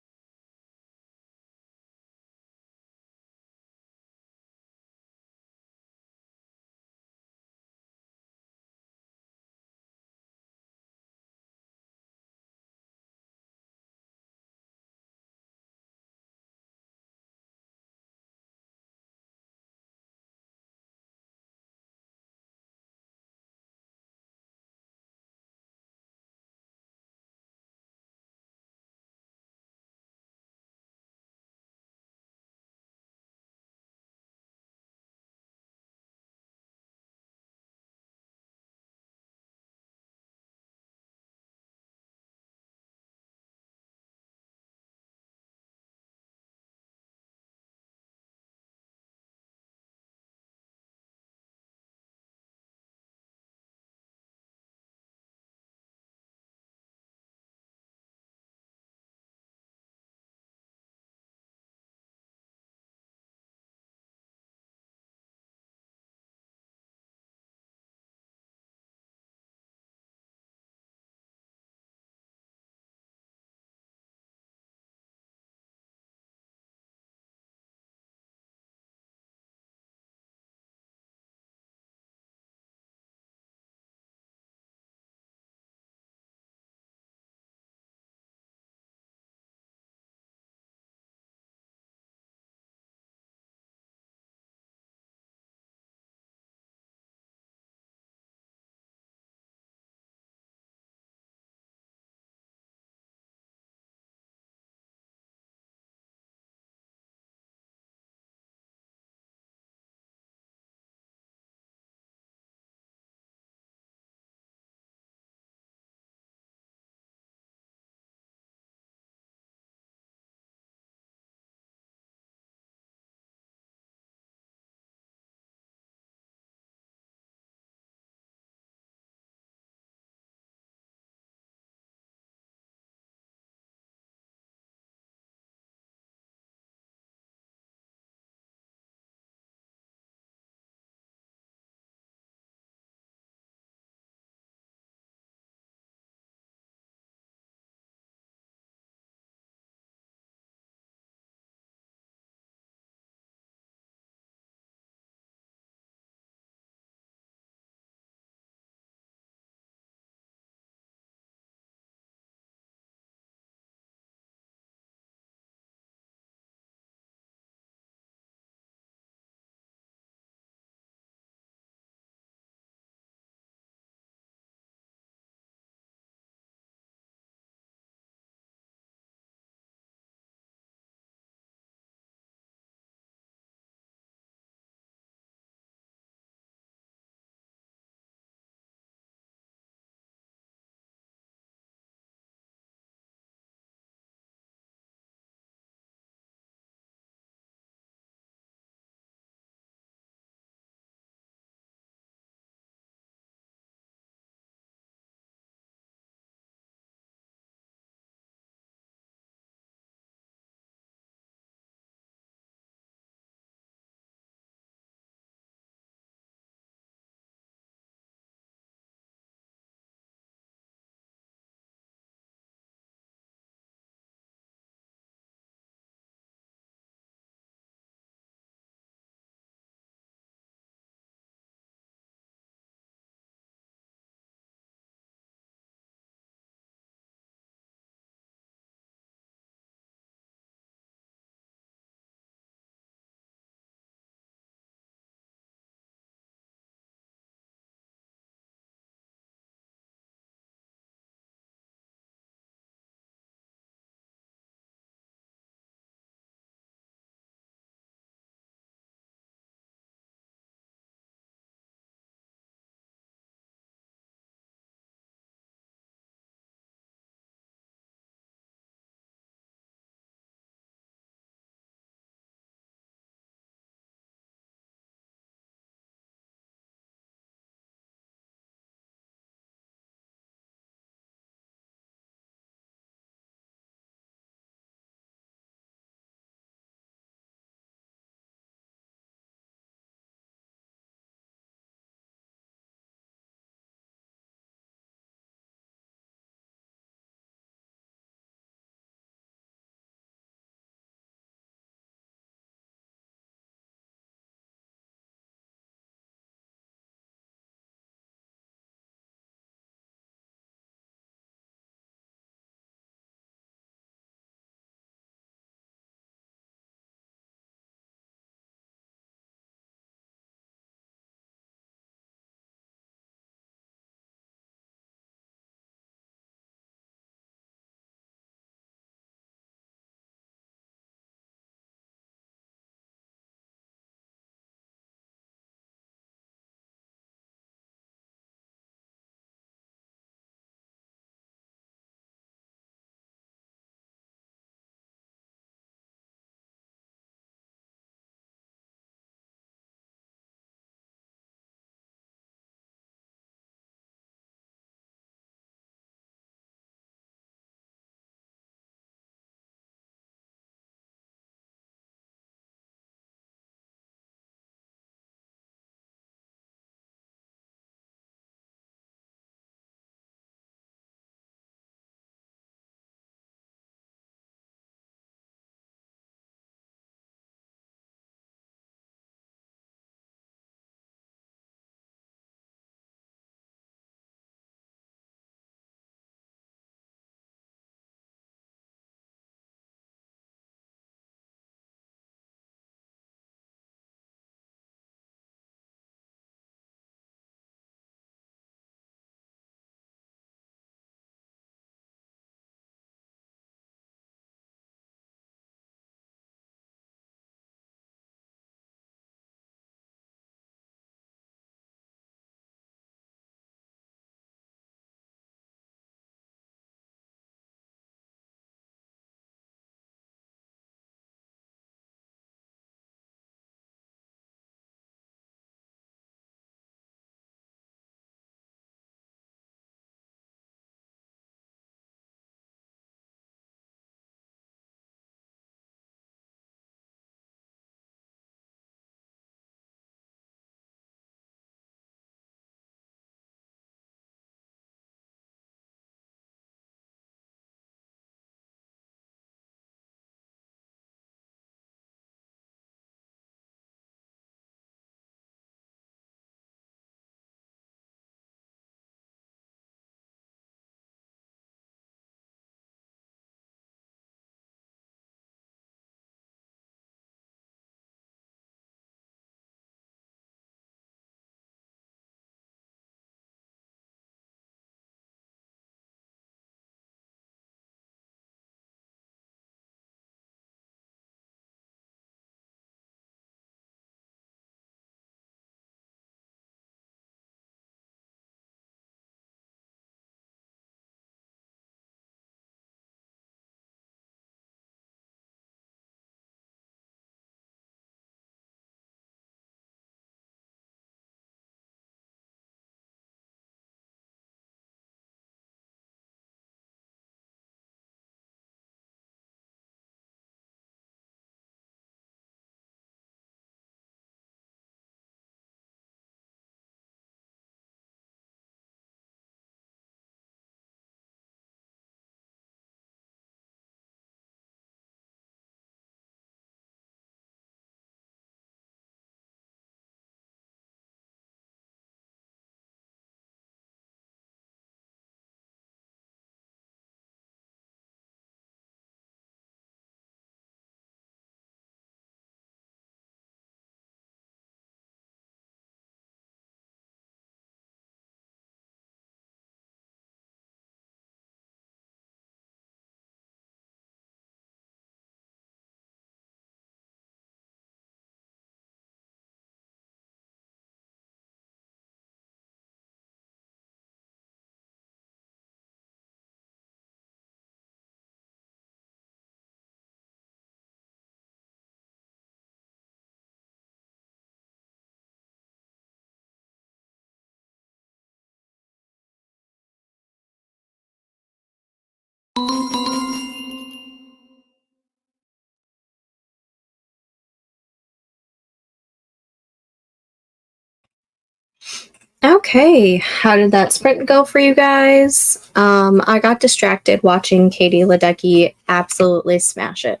Okay, how did that sprint go for you guys? I got distracted watching Katie Ledecky absolutely smash it.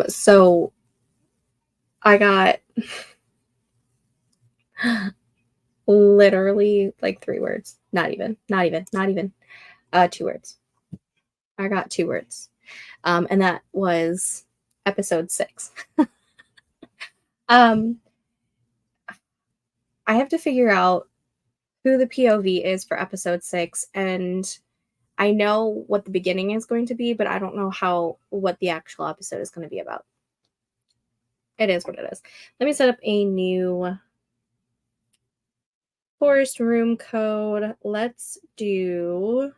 So I got literally like 3 words. Not even. 2 words. I got 2 words. And that was episode 6. I have to figure out who the POV is for episode 6, and I know what the beginning is going to be, but I don't know what the actual episode is going to be about. It is what it is. Let me set up a new forest room code. Let's do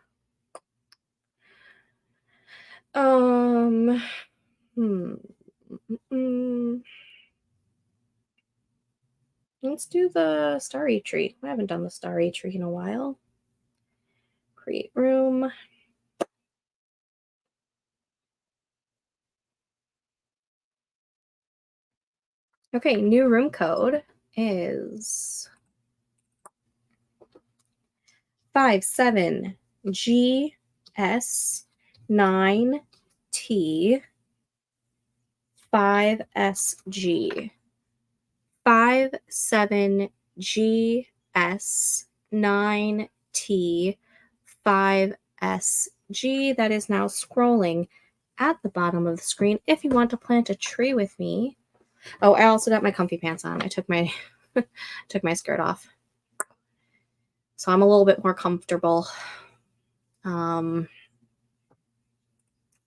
let's do the starry tree. I haven't done the starry tree in a while. Create room. Okay, new room code is 57GS9T 5SG. 57GS9T 5SG. That is now scrolling at the bottom of the screen. If you want to plant a tree with me. Oh, I also got my comfy pants on. I took my took my skirt off. So I'm a little bit more comfortable. I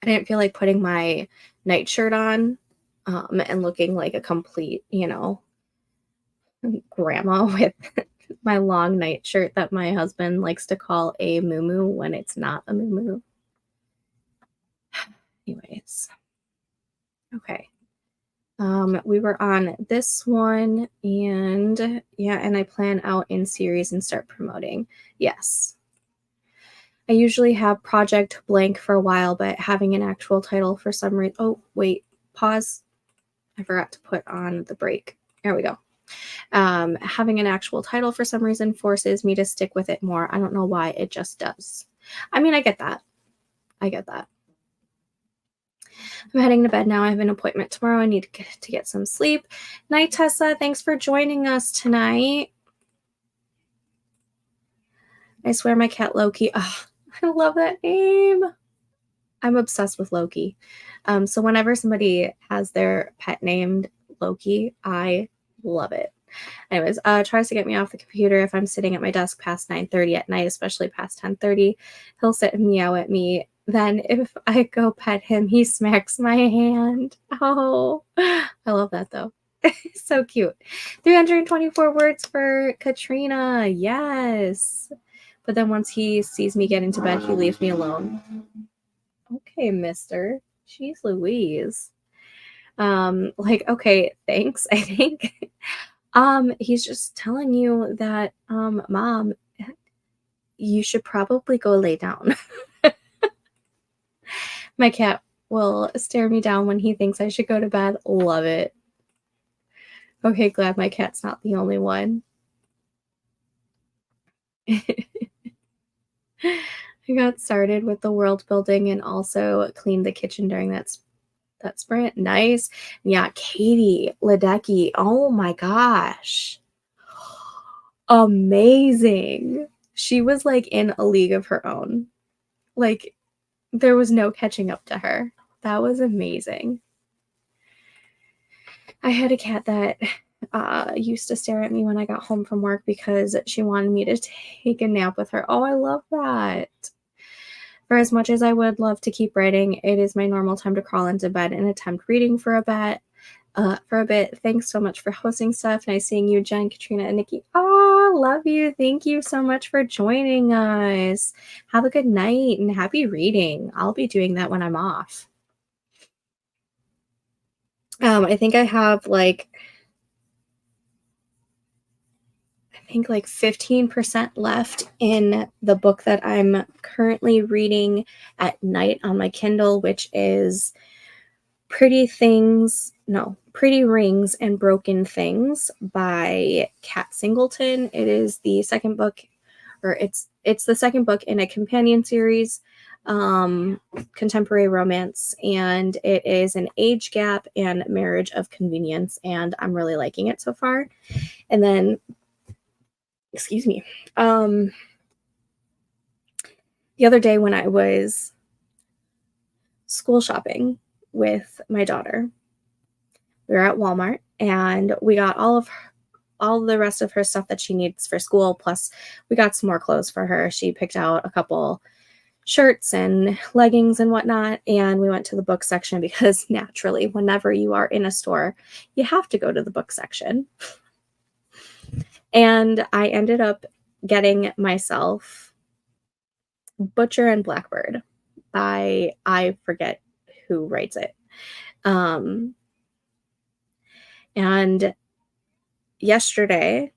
didn't feel like putting my nightshirt on and looking like a complete, grandma with my long nightshirt that my husband likes to call a muumuu when it's not a muumuu. Anyways. Okay. We were on this one, and I plan out in series and start promoting. Yes. I usually have project blank for a while, but having an actual title for some reason. Oh, wait, pause. I forgot to put on the break. There we go. Having an actual title for some reason forces me to stick with it more. I don't know why, it just does. I mean, I get that. I'm heading to bed now. I have an appointment tomorrow. I need to get some sleep. Night, Tessa. Thanks for joining us tonight. I swear my cat Loki. Oh, I love that name. I'm obsessed with Loki. So whenever somebody has their pet named Loki, I love it. Anyways, tries to get me off the computer if I'm sitting at my desk past 9:30 at night, especially past 10:30. He'll sit and meow at me. Then if I go pet him, he smacks my hand. Oh, I love that though. So cute. 324 words for Katrina. Yes. But then once he sees me get into bed, he leaves me alone. Okay, mister. Jeez Louise. Okay, thanks, I think. He's just telling you that, Mom, you should probably go lay down. My cat will stare me down when he thinks I should go to bed. Love it. Okay, glad my cat's not the only one. I got started with the world building and also cleaned the kitchen during that sprint. Nice. Yeah, Katie Ledecky. Oh my gosh. Amazing. She was like in a league of her own. Like there was no catching up to her. That was amazing. I had a cat that used to stare at me when I got home from work because she wanted me to take a nap with her. Oh, I love that. For as much as I would love to keep writing, it is my normal time to crawl into bed and attempt reading for a bit. Thanks so much for hosting stuff. Nice seeing you, Jen, Katrina, and Nikki. Oh, love you. Thank you so much for joining us. Have a good night and happy reading. I'll be doing that when I'm off. I think I have like 15% left in the book that I'm currently reading at night on my Kindle, which is Pretty Pretty Rings and Broken Things by Kat Singleton. It is the second book, or it's the second book in a companion series, contemporary romance, and it is an age gap and marriage of convenience, and I'm really liking it so far. And then, excuse me, the other day when I was school shopping with my daughter, we were at Walmart and we got all the rest of her stuff that she needs for school, plus we got some more clothes for her. She picked out a couple shirts and leggings and whatnot, and we went to the book section because naturally, whenever you are in a store, you have to go to the book section. And I ended up getting myself Butcher and Blackbird by, I forget who writes it. And yesterday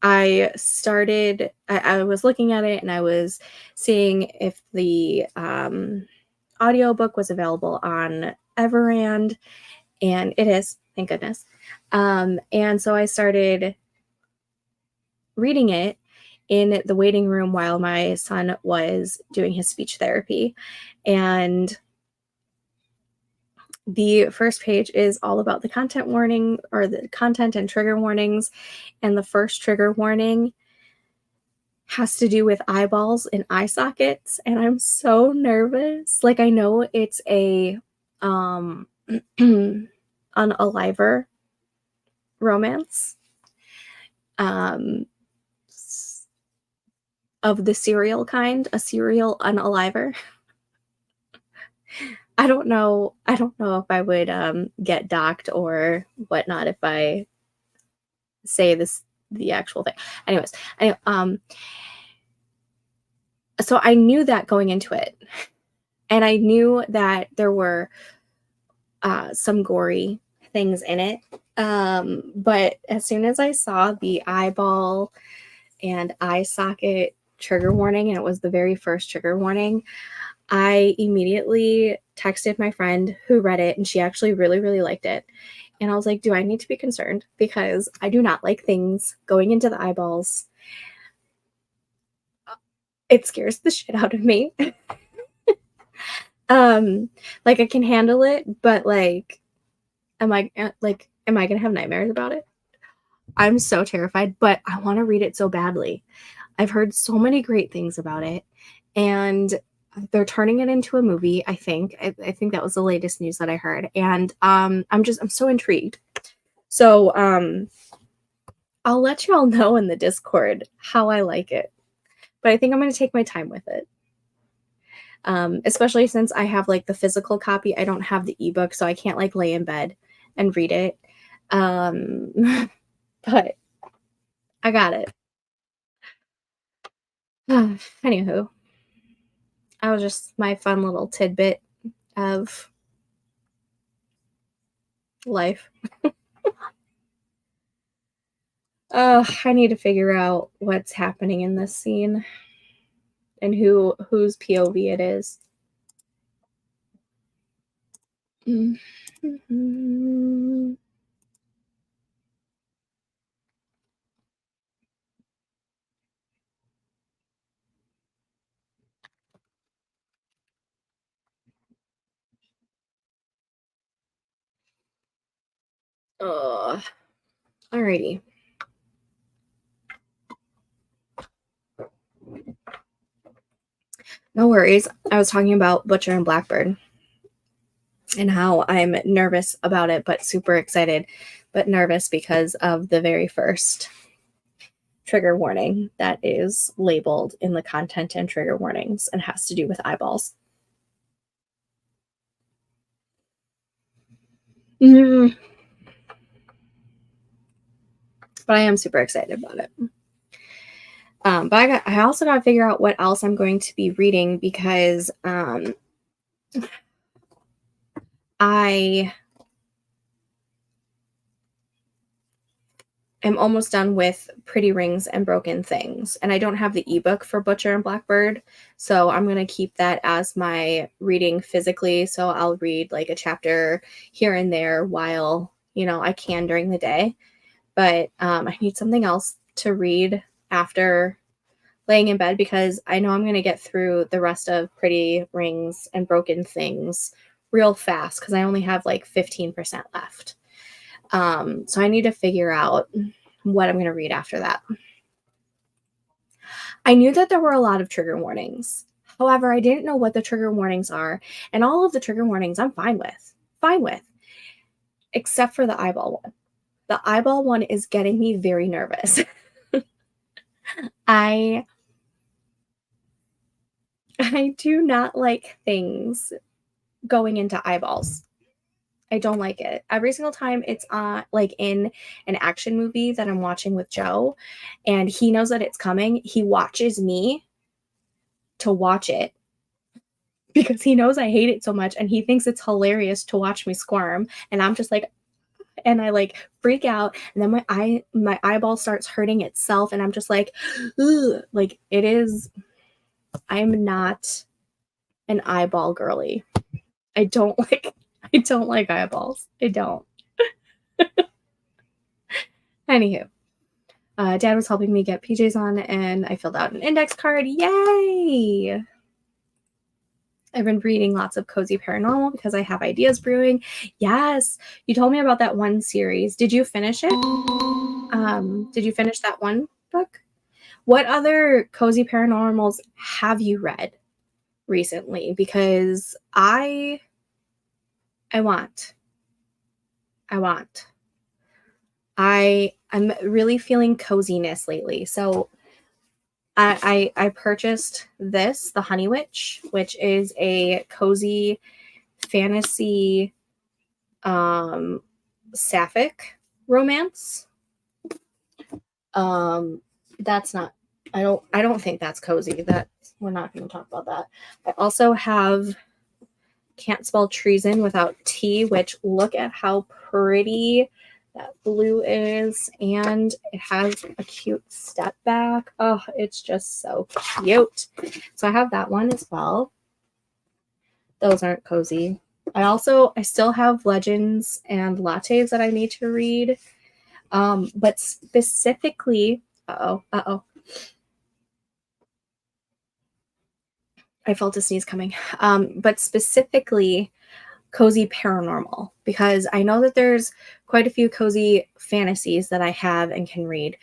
I was looking at it and I was seeing if the audiobook was available on Everand, and it is, thank goodness. And so I started reading it in the waiting room while my son was doing his speech therapy. And the first page is all about the content warning, or the content and trigger warnings. And the first trigger warning has to do with eyeballs and eye sockets. And I'm so nervous. Like, I know it's a unaliver romance of the serial kind, a serial unaliver. I don't know if I would get docked or whatnot if I say the actual thing. Anyways, so I knew that going into it, and I knew that there were some gory things in it. But as soon as I saw the eyeball and eye socket trigger warning, and it was the very first trigger warning, I immediately texted my friend who read it, and she actually really, really liked it. And I was like, do I need to be concerned? Because I do not like things going into the eyeballs. It scares the shit out of me. Like, I can handle it, but like, am I gonna have nightmares about it? I'm so terrified, but I want to read it so badly. I've heard so many great things about it, and they're turning it into a movie, I think. I think that was the latest news that I heard. And I'm so intrigued. So I'll let you all know in the Discord how I like it. But I think I'm going to take my time with it. Especially since I have like the physical copy. I don't have the ebook, so I can't like lay in bed and read it. But I got it. Anywho, that was just my fun little tidbit of life. I need to figure out what's happening in this scene and whose POV it is. Mm-hmm. Alrighty. No worries. I was talking about Butcher and Blackbird and how I'm nervous about it, but super excited, but nervous because of the very first trigger warning that is labeled in the content and trigger warnings and has to do with eyeballs. But I am super excited about it. But I also got to figure out what else I'm going to be reading, because I am almost done with Pretty Rings and Broken Things, and I don't have the ebook for Butcher and Blackbird, so I'm going to keep that as my reading physically. So I'll read like a chapter here and there while I can during the day, but I need something else to read after laying in bed because I know I'm going to get through the rest of Pretty Rings and Broken Things real fast because I only have like 15% left. So I need to figure out what I'm going to read after that. I knew that there were a lot of trigger warnings. However, I didn't know what the trigger warnings are, and all of the trigger warnings I'm fine with, except for the eyeball one. The eyeball one is getting me very nervous. I do not like things going into eyeballs. I don't like it. Every single time it's like in an action movie that I'm watching with Joe and he knows that it's coming, he watches me to watch it because he knows I hate it so much and he thinks it's hilarious to watch me squirm, and I'm just like, and I like freak out, and then my eyeball starts hurting itself and I'm just like, ugh. Like it is, I'm not an eyeball girly. I don't like eyeballs. I don't. Anywho, Dad was helping me get PJs on and I filled out an index card. Yay! I've been reading lots of Cozy Paranormal because I have ideas brewing. Yes, you told me about that one series. Did you finish it? Did you finish that one book? What other Cozy Paranormals have you read recently? Because I want. I'm really feeling coziness lately. So I purchased this, The Honey Witch, which is a cozy fantasy sapphic romance. That's not, I don't think that's cozy. That we're not going to talk about that. I also have Can't Spell Treason Without T, which look at how pretty that blue is, and it has a cute step back. Oh, it's just so cute. So I have that one as well. Those aren't cozy. I still have Legends and Lattes that I need to read. But specifically, uh-oh. I felt a sneeze coming. But specifically Cozy Paranormal, because I know that there's quite a few cozy fantasies that I have and can read.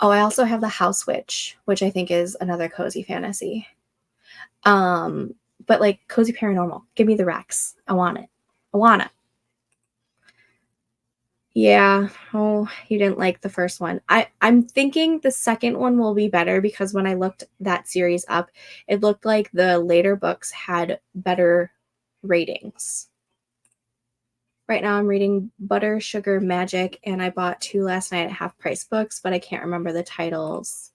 Oh, I also have The House Witch, which I think is another cozy fantasy. But like Cozy Paranormal, give me the Rex. I want it. Yeah. Oh, you didn't like the first one. I'm thinking the second one will be better because when I looked that series up, it looked like the later books had better ratings. Right now I'm reading Butter, Sugar, Magic, and I bought 2 last night at half price books, but I can't remember the titles.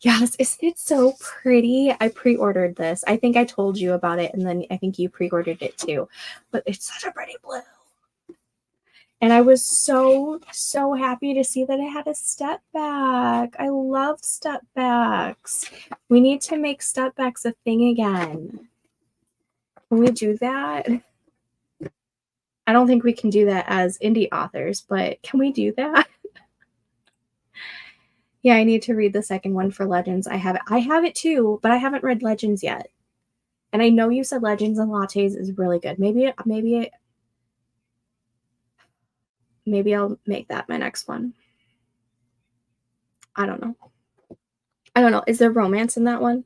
Yes, isn't it so pretty? I pre-ordered this. I think I told you about it, and then I think you pre-ordered it too. But it's such a pretty blue. And I was so happy to see that it had a step back. I love step backs. We need to make step backs a thing again. Can we do that? I don't think we can do that as indie authors, but can we do that? Yeah, I need to read the second one for Legends. I have it too, but I haven't read Legends yet. And I know you said Legends and Lattes is really good. Maybe I'll make that my next one. I don't know. Is there romance in that one?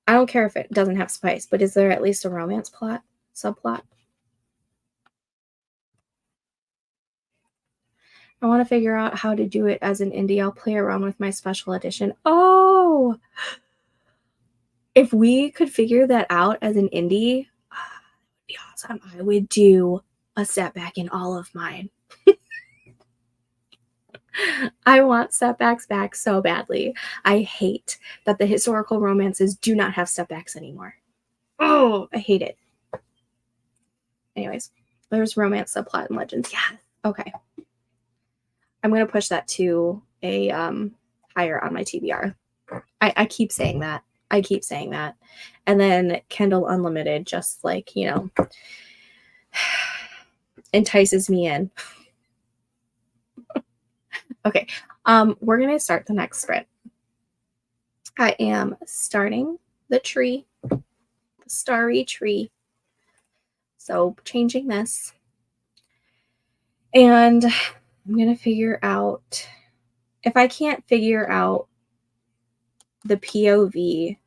I don't care if it doesn't have spice, but is there at least a romance subplot? I want to figure out how to do it as an indie. I'll play around with my special edition. Oh, if we could figure that out as an indie, that would be awesome. I would do a setback in all of mine. I want setbacks back so badly. I hate that the historical romances do not have setbacks anymore. Oh, I hate it. Anyways, there's romance subplot in Legends. Yeah. Okay. I'm going to push that to a higher on my TBR. I keep saying that. And then Kindle Unlimited, just like, entices me in. Okay, we're going to start the next sprint. I am starting the tree, the starry tree. So changing this. And I'm going to figure out, if I can't figure out the POV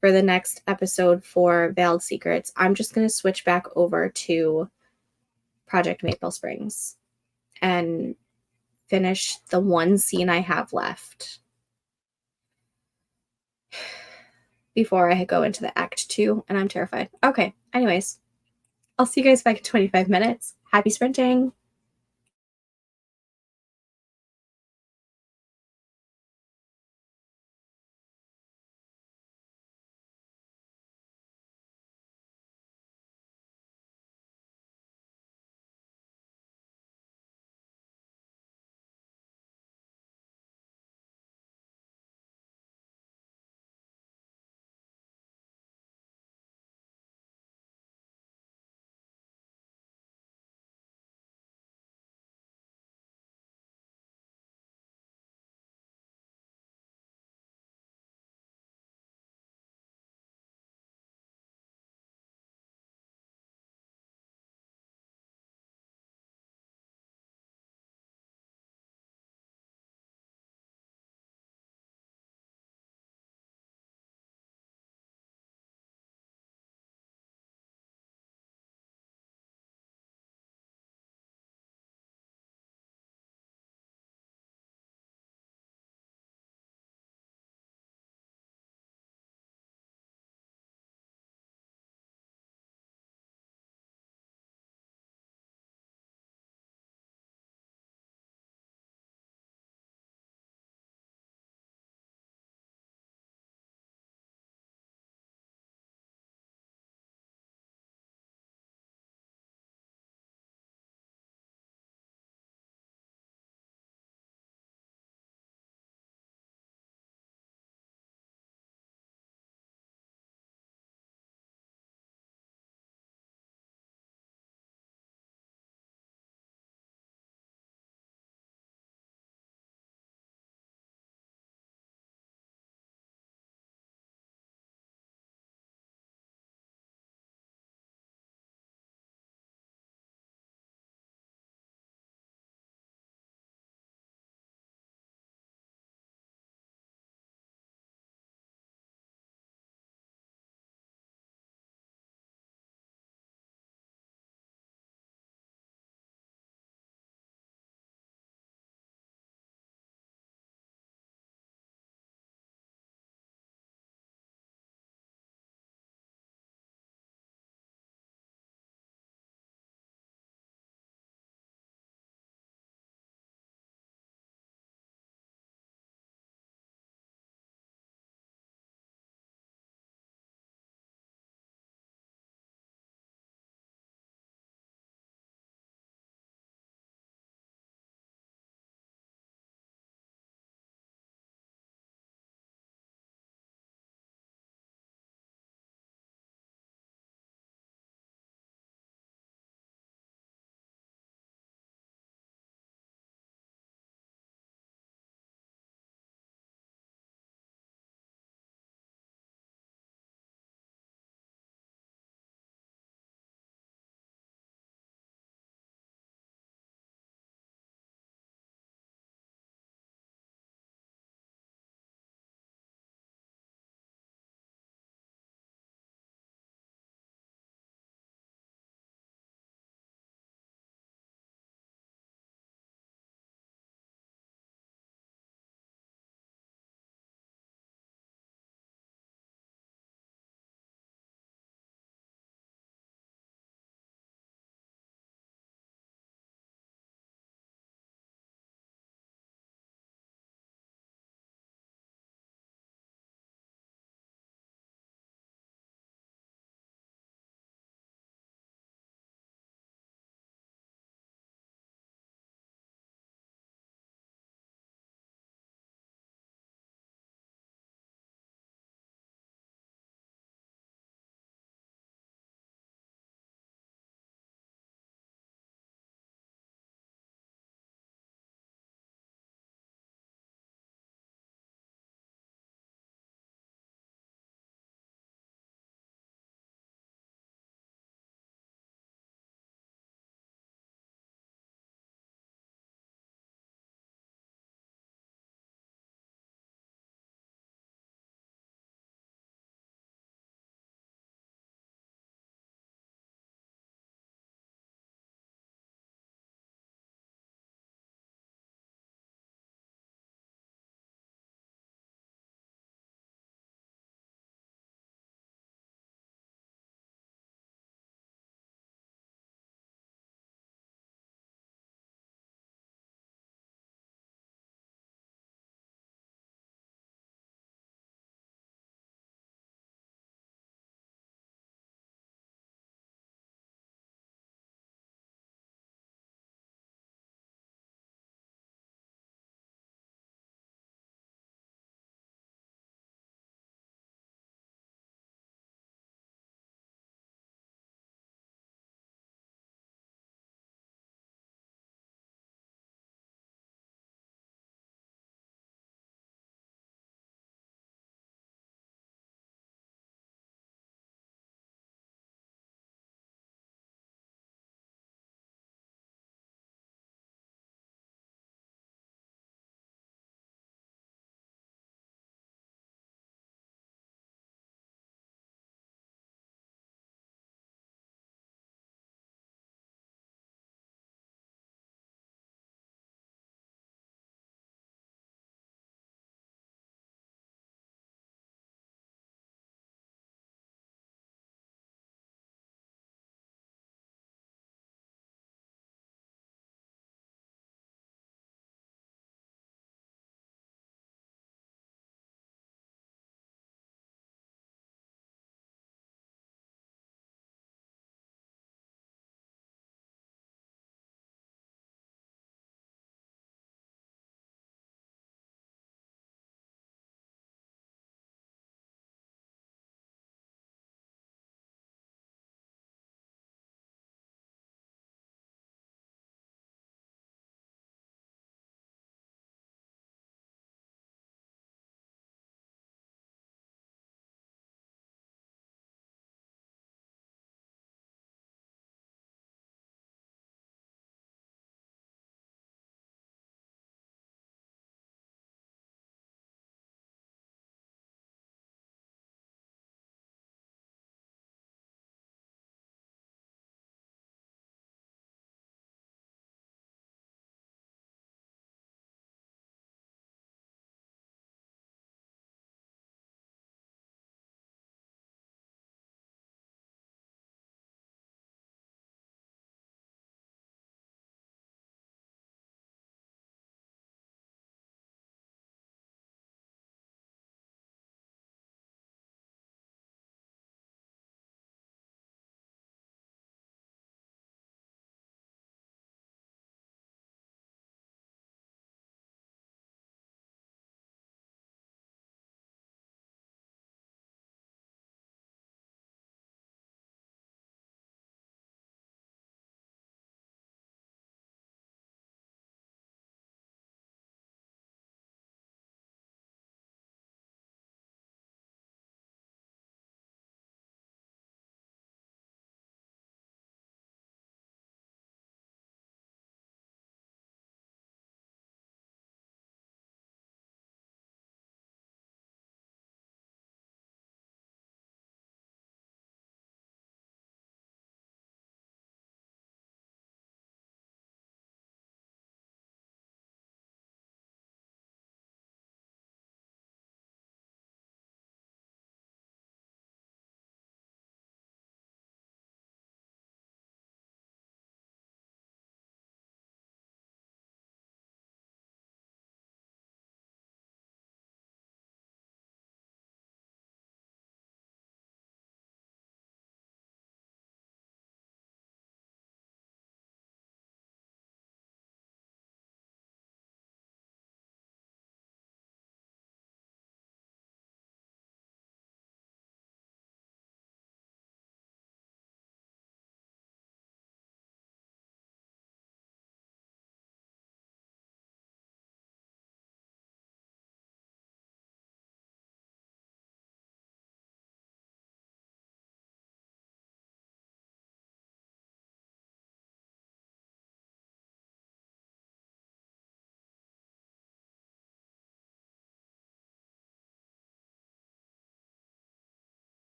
for the next episode for Veiled Secrets, I'm just going to switch back over to Project Maple Springs and finish the one scene I have left before I go into the Act 2, and I'm terrified. Okay, anyways, I'll see you guys back in 25 minutes. Happy sprinting!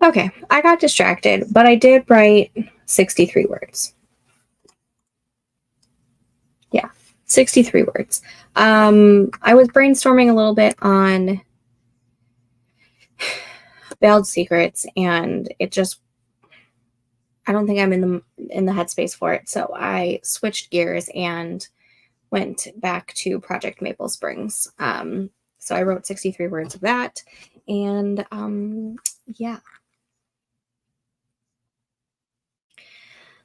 Okay, I got distracted, but I did write 63 words. Yeah, 63 words. I was brainstorming a little bit on veiled secrets, and it just, I don't think I'm in the headspace for it. So I switched gears and went back to Project Maple Springs. So I wrote 63 words of that, and yeah.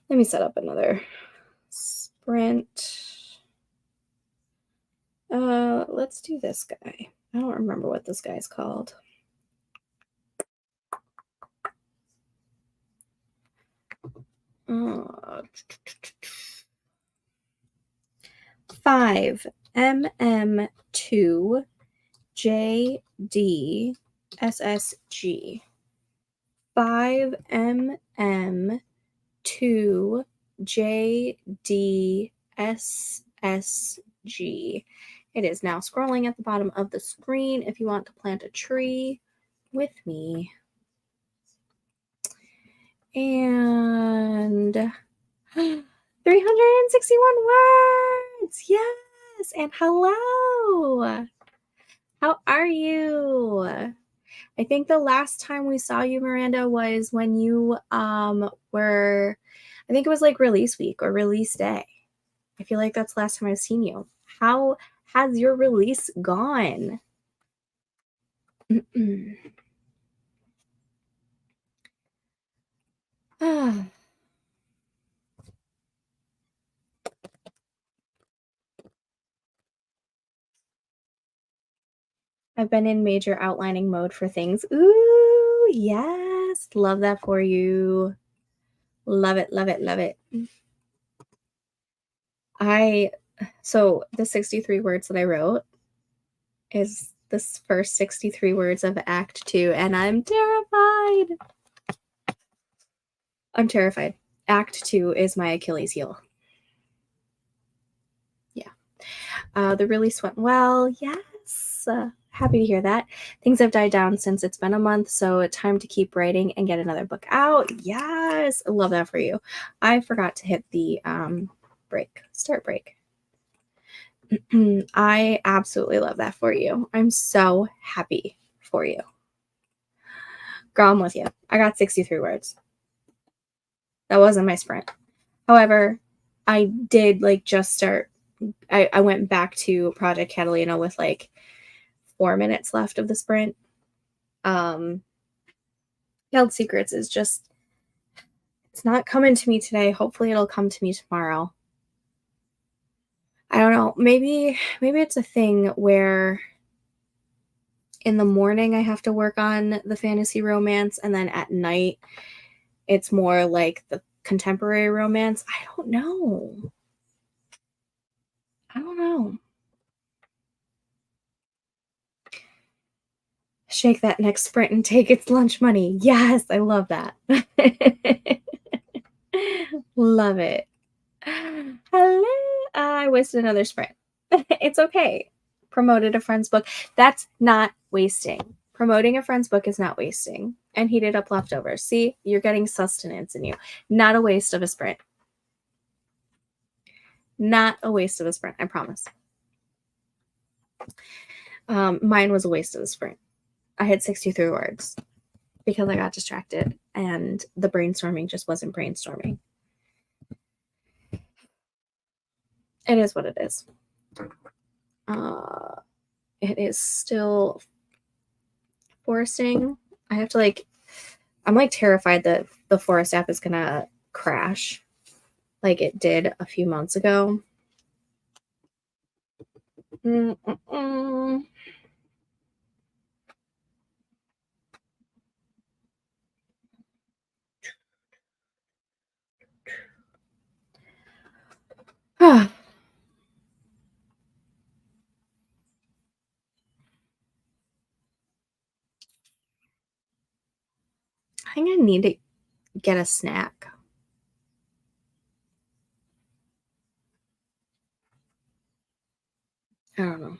Let me set up another sprint. Let's do this guy. I don't remember what this guy's called. Uh, 5mm2 JDSSG. 5mm2 JDSSG. It is now scrolling at the bottom of the screen if you want to plant a tree with me. And 361 words. Yes. And hello. How are you? I think the last time we saw you, Miranda, was when you were, I think it was like release week or release day. I feel like that's the last time I've seen you. How has your release gone? I've been in major outlining mode for things. Ooh, yes. Love that for you. Love it, love it, love it. So the 63 words that I wrote is this first 63 words of Act 2, and I'm terrified. I'm terrified. Act 2 is my Achilles heel. Yeah. The release went well. Yes. Happy to hear that. Things have died down since it's been a month, so it's time to keep writing and get another book out. Yes. I love that for you. I forgot to hit the start break. I absolutely love that for you. I'm so happy for you. Girl, I'm with you. I got 63 words. That wasn't my sprint. However, I did just start. I went back to Project Catalina with 4 minutes left of the sprint. Veiled Secrets is just, it's not coming to me today. Hopefully it'll come to me tomorrow. I don't know. Maybe it's a thing where in the morning I have to work on the fantasy romance, and then at night it's more like the contemporary romance. I don't know. Shake that next sprint and take its lunch money. Yes, I love that. Love it. Hello. I wasted another sprint. It's okay. Promoted a friend's book. That's not wasting. Promoting a friend's book is not wasting. And heated up leftovers. See, you're getting sustenance in you. Not a waste of a sprint. Not a waste of a sprint, I promise. Mine was a waste of a sprint. I had 63 words because I got distracted and the brainstorming just wasn't brainstorming. It is what it is. It is still foresting. I have to I'm terrified that the forest app is gonna crash like it did a few months ago. I'm gonna need to get a snack. I don't know.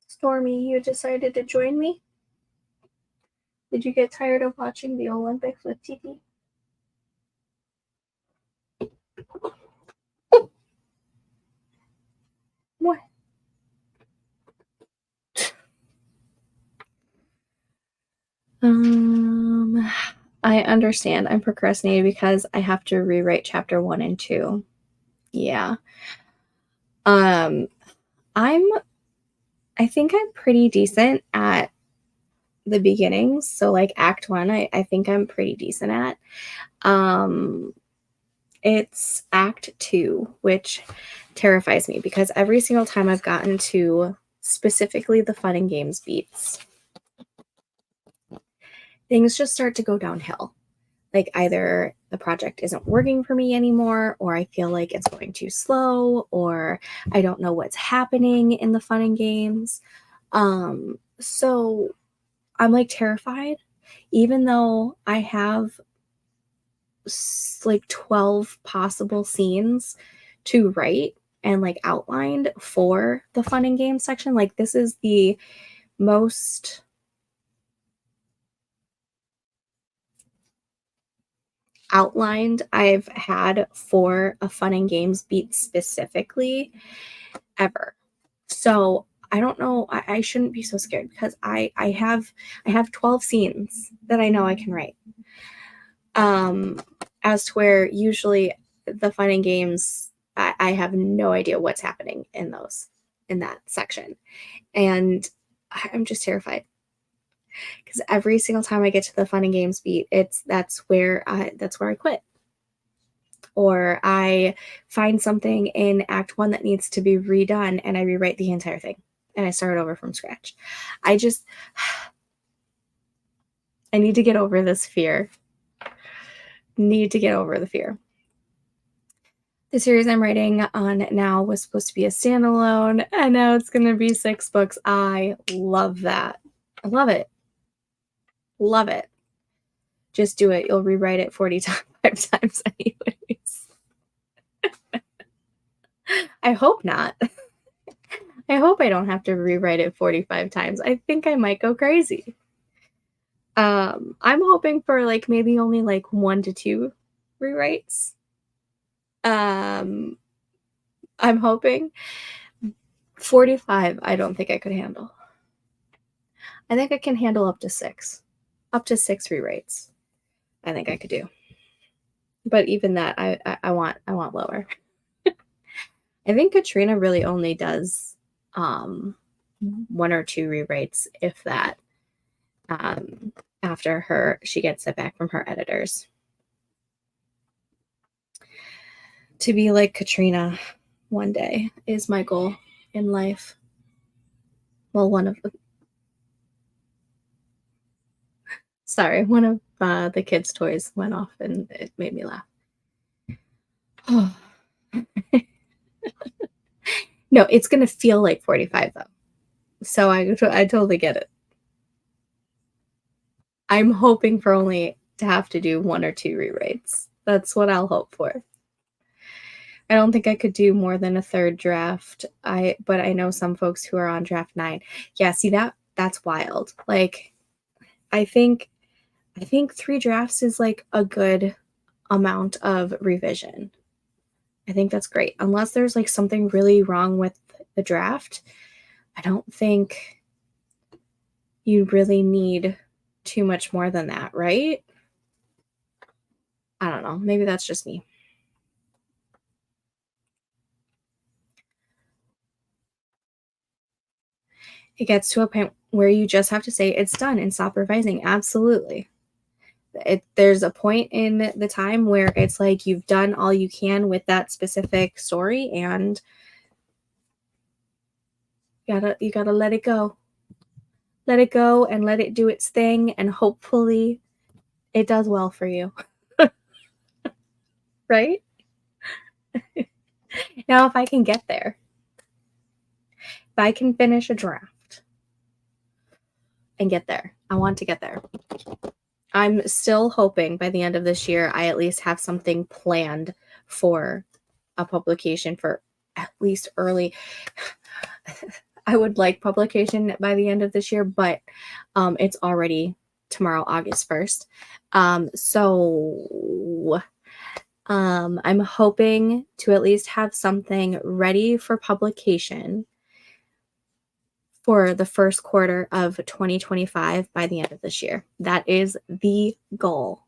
Stormy, you decided to join me? Did you get tired of watching the Olympics with TT? What? I understand. I'm procrastinating because I have to rewrite chapter 1 and 2. Yeah. I think I'm pretty decent at the beginnings. So like act 1, I think I'm pretty decent at. It's act 2, which terrifies me because every single time I've gotten to specifically the fun and games beats, things just start to go downhill. Like either the project isn't working for me anymore, or I feel like it's going too slow, or I don't know what's happening in the fun and games. So I'm like terrified, even though I have like 12 possible scenes to write and like outlined for the fun and games section. Like this is the most outlined I've had for a fun and games beat specifically ever. So I don't know. I shouldn't be so scared because I have 12 scenes that I know I can write. As to where usually the fun and games, I have no idea what's happening in that section, and I'm just terrified because every single time I get to the fun and games beat, that's where I quit, or I find something in Act 1 that needs to be redone, and I rewrite the entire thing, and I start over from scratch. I need to get over this fear. Need to get over the fear. The series I'm writing on now was supposed to be a standalone, and now it's going to be 6 books. I love that. I love it. Love it. Just do it. You'll rewrite it 45 times anyways. I hope not. I hope I don't have to rewrite it 45 times. I think I might go crazy. I'm hoping for like maybe only like 1 to 2 rewrites. I'm hoping 45 I don't think I could handle. I think I can handle up to 6. Up to 6 rewrites. I think I could do. But even that I want lower. I think Katrina really only does 1 or 2 rewrites, if that, after she gets it back from her editors. To be like Katrina one day is my goal in life. Well, one of them. Sorry, one of the kids' toys went off and it made me laugh. Oh. No, it's going to feel like 45 though. So I totally get it. I'm hoping for only to have to do 1 or 2 rewrites. That's what I'll hope for. I don't think I could do more than a 3rd draft. But I know some folks who are on draft 9. Yeah, see that's wild. Like I think 3 drafts is like a good amount of revision. I think that's great. Unless there's like something really wrong with the draft, I don't think you really need too much more than that, right? I don't know. Maybe that's just me. It gets to a point where you just have to say it's done and stop revising. Absolutely. There's a point in the time where it's like you've done all you can with that specific story, and you gotta let it go. Let it go and let it do its thing, and hopefully it does well for you. Right? Now, if I can get there, if I can finish a draft and get there, I want to get there. I'm still hoping by the end of this year, I at least have something planned for a publication for at least early. I would like publication by the end of this year, but it's already tomorrow, August 1st. So I'm hoping to at least have something ready for publication for the first quarter of 2025 by the end of this year. That is the goal.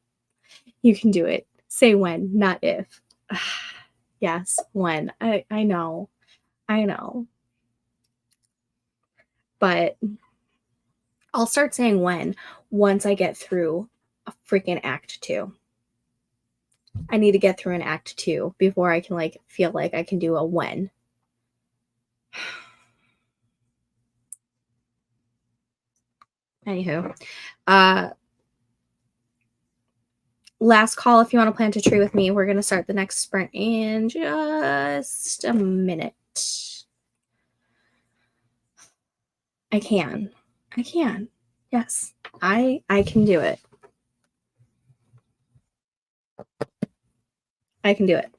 You can do it. Say when, not if. Yes, when. I know. I know. But I'll start saying when once I get through a freaking act 2. I need to get through an act 2 before I can like feel like I can do a when. Anywho, last call if you want to plant a tree with me. We're going to start the next sprint in just a minute. I can. Yes, I can do it. I can do it.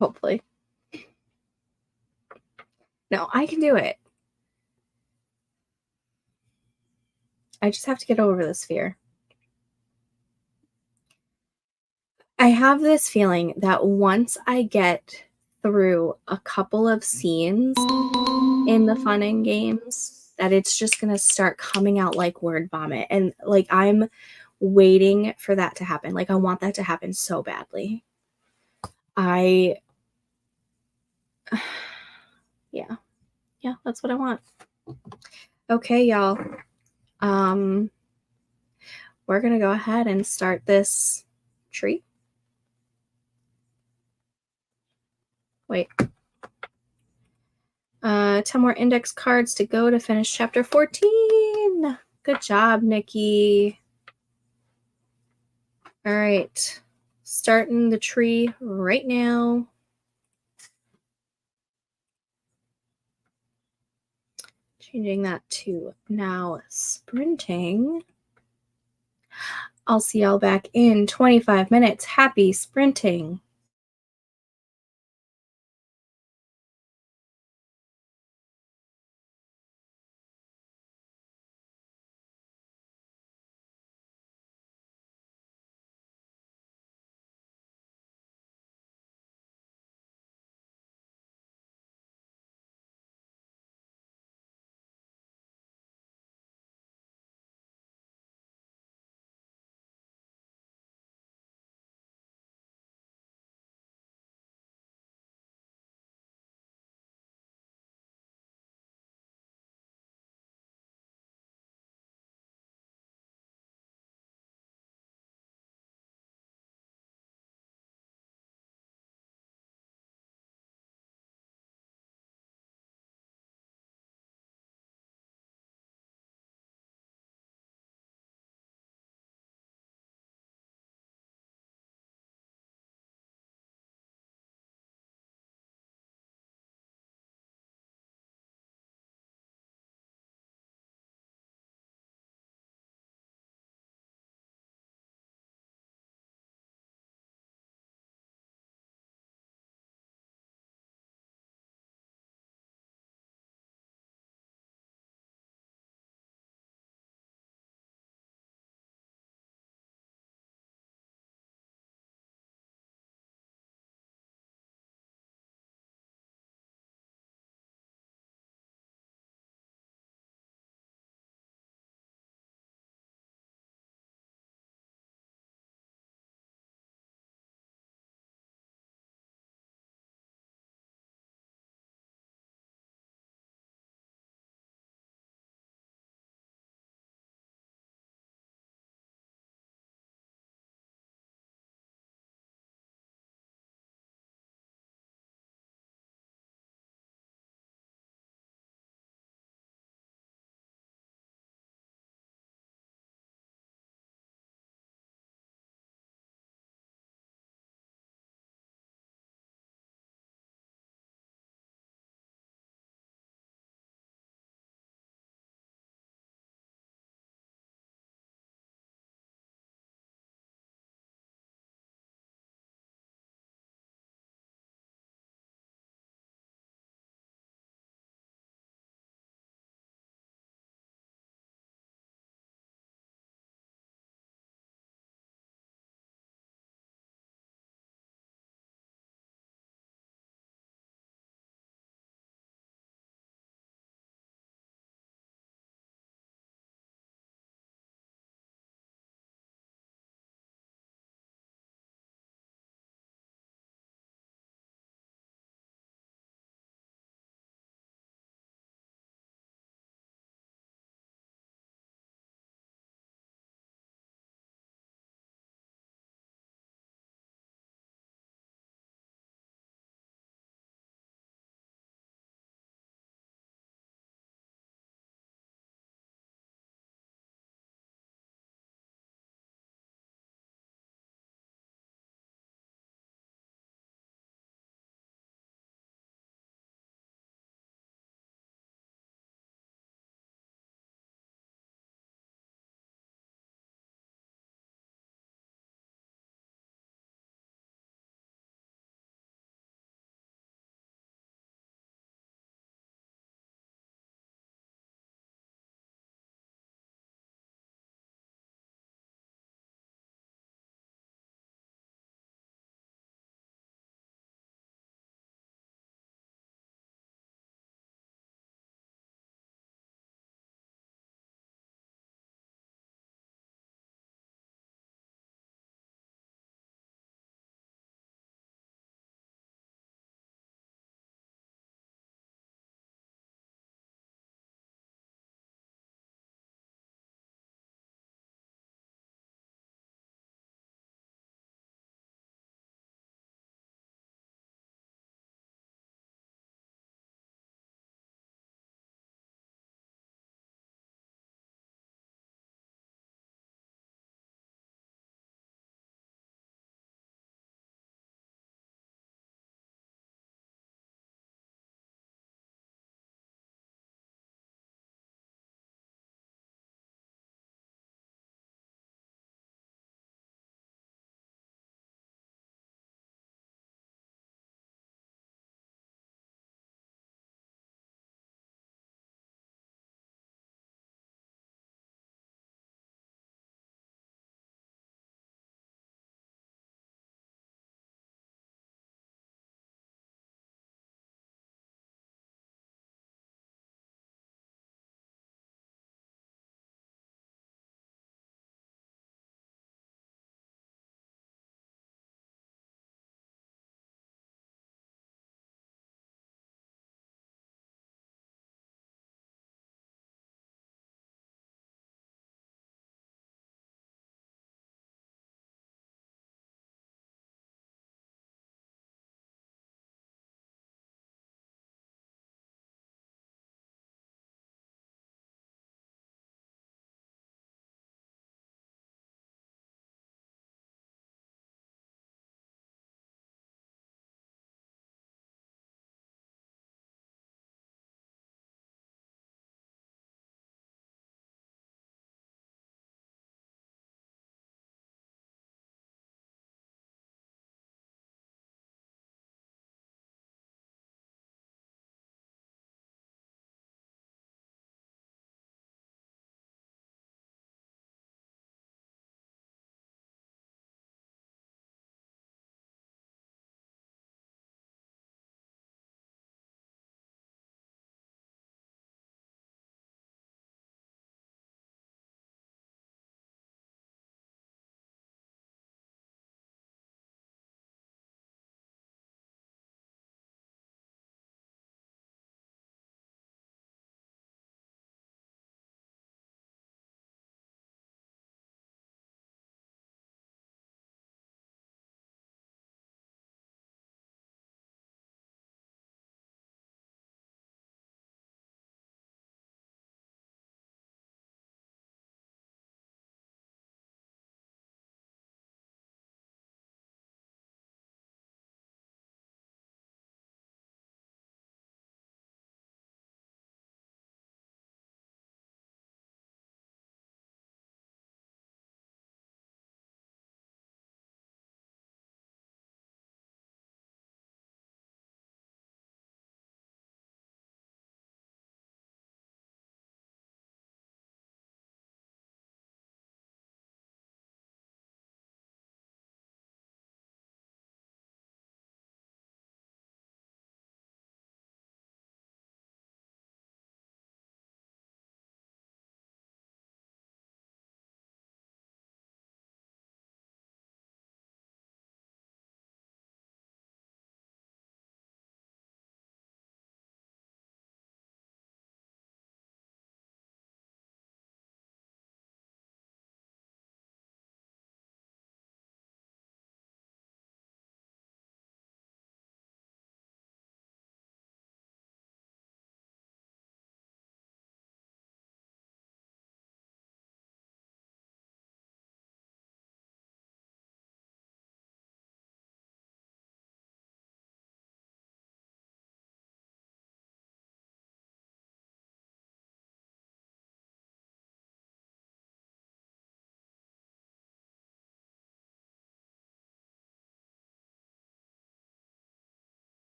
Hopefully. No, I can do it. I just have to get over this fear. I have this feeling that once I get through a couple of scenes in the fun and games, that it's just going to start coming out like word vomit. And like I'm waiting for that to happen. Like I want that to happen so badly. Yeah, that's what I want. Okay, y'all. We're going to go ahead and start this tree. Wait. 10 more index cards to go to finish chapter 14. Good job, Nikki. All right. Starting the tree right now. Changing that to now sprinting. I'll see y'all back in 25 minutes. Happy sprinting.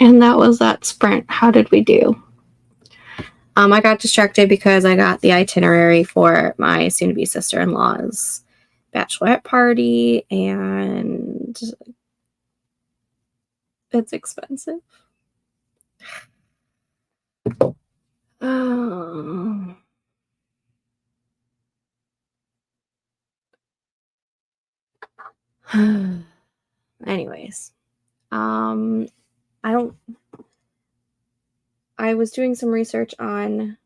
And that was that sprint. How did we do? I got distracted because I got the itinerary for my soon-to-be sister-in-law's bachelorette party, and it's expensive. Anyways, I was doing some research on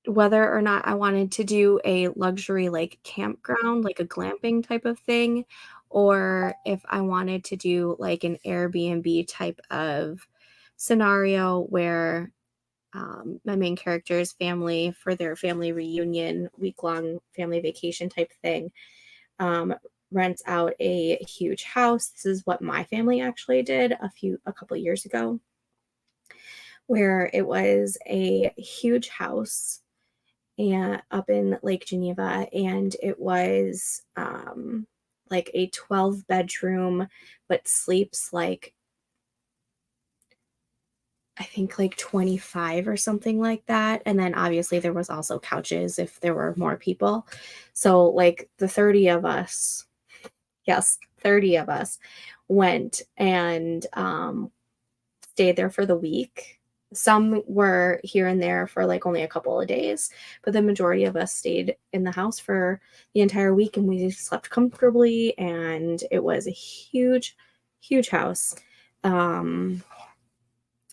whether or not I wanted to do a luxury like campground, like a glamping type of thing, or if I wanted to do like an Airbnb type of scenario where my main character's family, for their family reunion, week-long family vacation type thing, um, rents out a huge house. This is what my family actually did a couple of years ago, where it was a huge house and up in Lake Geneva, and it was like a 12 bedroom, but sleeps like I think like 25 or something like that. And then obviously there was also couches if there were more people. So like the 30 of us, yes, 30 of us went and stayed there for the week. Some were here and there for like only a couple of days, but the majority of us stayed in the house for the entire week, and we slept comfortably, and it was a huge, huge house.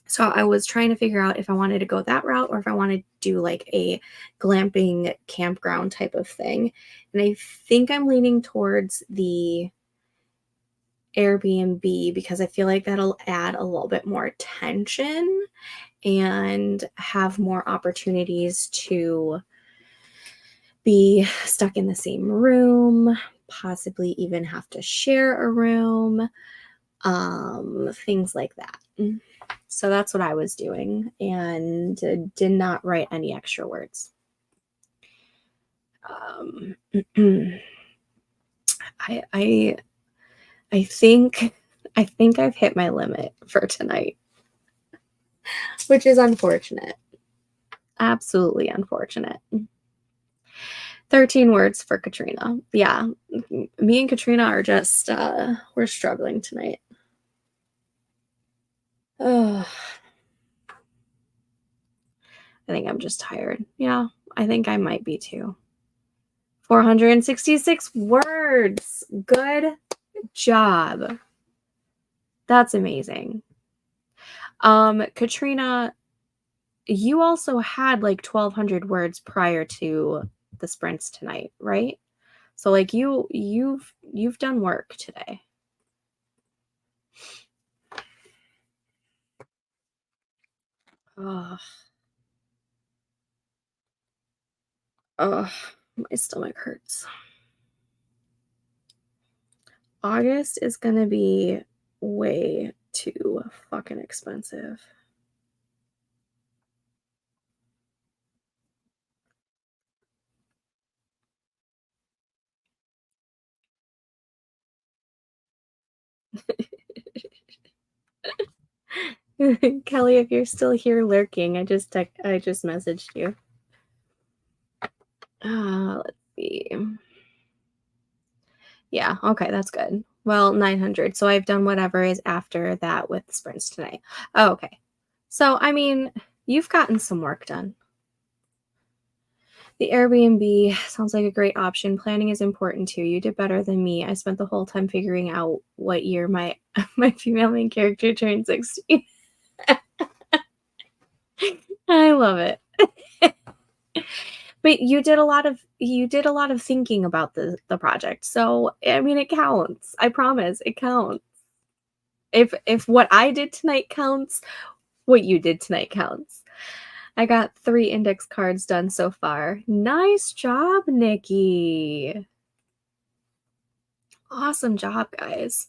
So I was trying to figure out if I wanted to go that route or if I wanted to do like a glamping campground type of thing. And I think I'm leaning towards the Airbnb because I feel like that'll add a little bit more tension and have more opportunities to be stuck in the same room, possibly even have to share a room, things like that. So that's what I was doing, and did not write any extra words. I think I've hit my limit for tonight, which is unfortunate. Absolutely unfortunate. 13 words for Katrina. Yeah, me and Katrina are just we're struggling tonight. I think I'm just tired. Yeah, I think I might be too. 466 words. Good job. That's amazing. Katrina, you also had like 1,200 words prior to the sprints tonight, right? So like you've done work today. Ugh. Ugh. My stomach hurts. August is gonna be way too fucking expensive. Kelly, if you're still here lurking, I just messaged you. Let's see. Yeah, okay, that's good. Well, 900. So I've done whatever is after that with the sprints tonight. Oh, okay. So, I mean, you've gotten some work done. The Airbnb sounds like a great option. Planning is important too. You did better than me. I spent the whole time figuring out what year my female main character turned 16. I love it. But you did a lot of thinking about the project. So, I mean, it counts. I promise, it counts. If what I did tonight counts, what you did tonight counts. I got 3 index cards done so far. Nice job, Nikki. Awesome job, guys.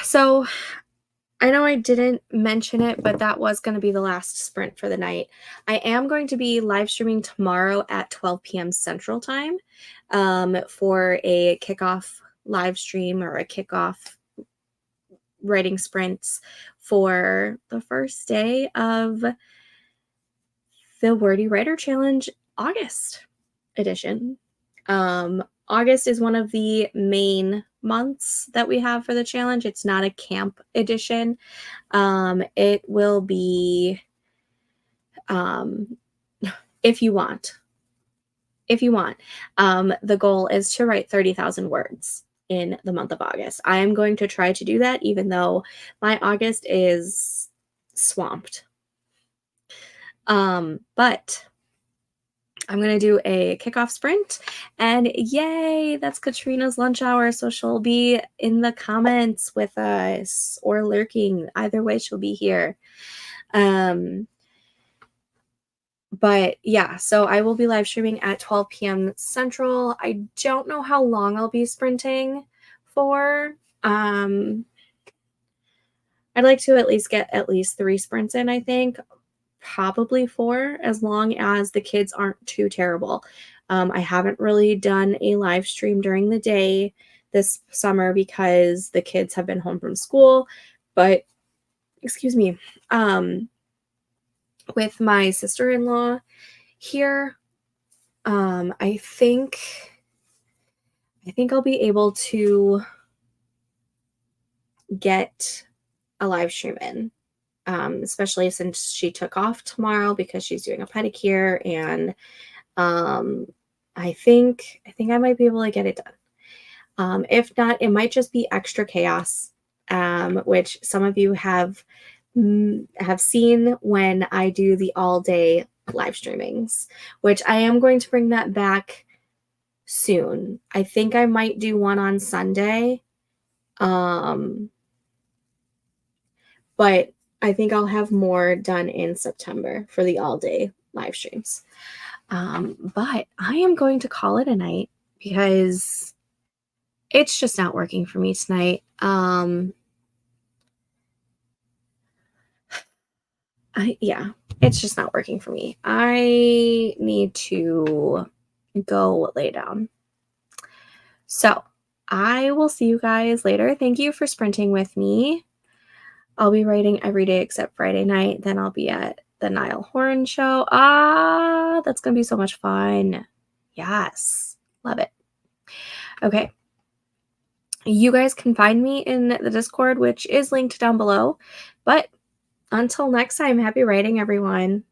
So I know I didn't mention it, but that was going to be the last sprint for the night. I am going to be live streaming tomorrow at 12 p.m. Central Time for a kickoff live stream or a kickoff writing sprints for the first day of the Wordy Writer Challenge August edition. August is one of the main months that we have for the challenge. It's not a camp edition. It will be, if you want, the goal is to write 30,000 words in the month of August. I am going to try to do that, even though my August is swamped. But I'm going to do a kickoff sprint, and yay, that's Katrina's lunch hour. So she'll be in the comments with us or lurking. Either way, she'll be here. But yeah, so I will be live streaming at 12 p.m. Central. I don't know how long I'll be sprinting for. I'd like to at least get at least 3 sprints in, I think. Probably 4, as long as the kids aren't too terrible. I haven't really done a live stream during the day this summer because the kids have been home from school. But, excuse me, with my sister-in-law here, I think I'll be able to get a live stream in. Especially since she took off tomorrow because she's doing a pedicure, and I think I might be able to get it done. If not, it might just be extra chaos, which some of you have seen when I do the all-day live streamings, which I am going to bring that back soon. I think I might do one on Sunday, but I think I'll have more done in September for the all-day live streams. But I am going to call it a night because it's just not working for me tonight. Yeah, it's just not working for me. I need to go lay down. So I will see you guys later. Thank you for sprinting with me. I'll be writing every day except Friday night. Then I'll be at the Niall Horan show. That's going to be so much fun. Yes. Love it. Okay. You guys can find me in the Discord, which is linked down below. But until next time, happy writing, everyone.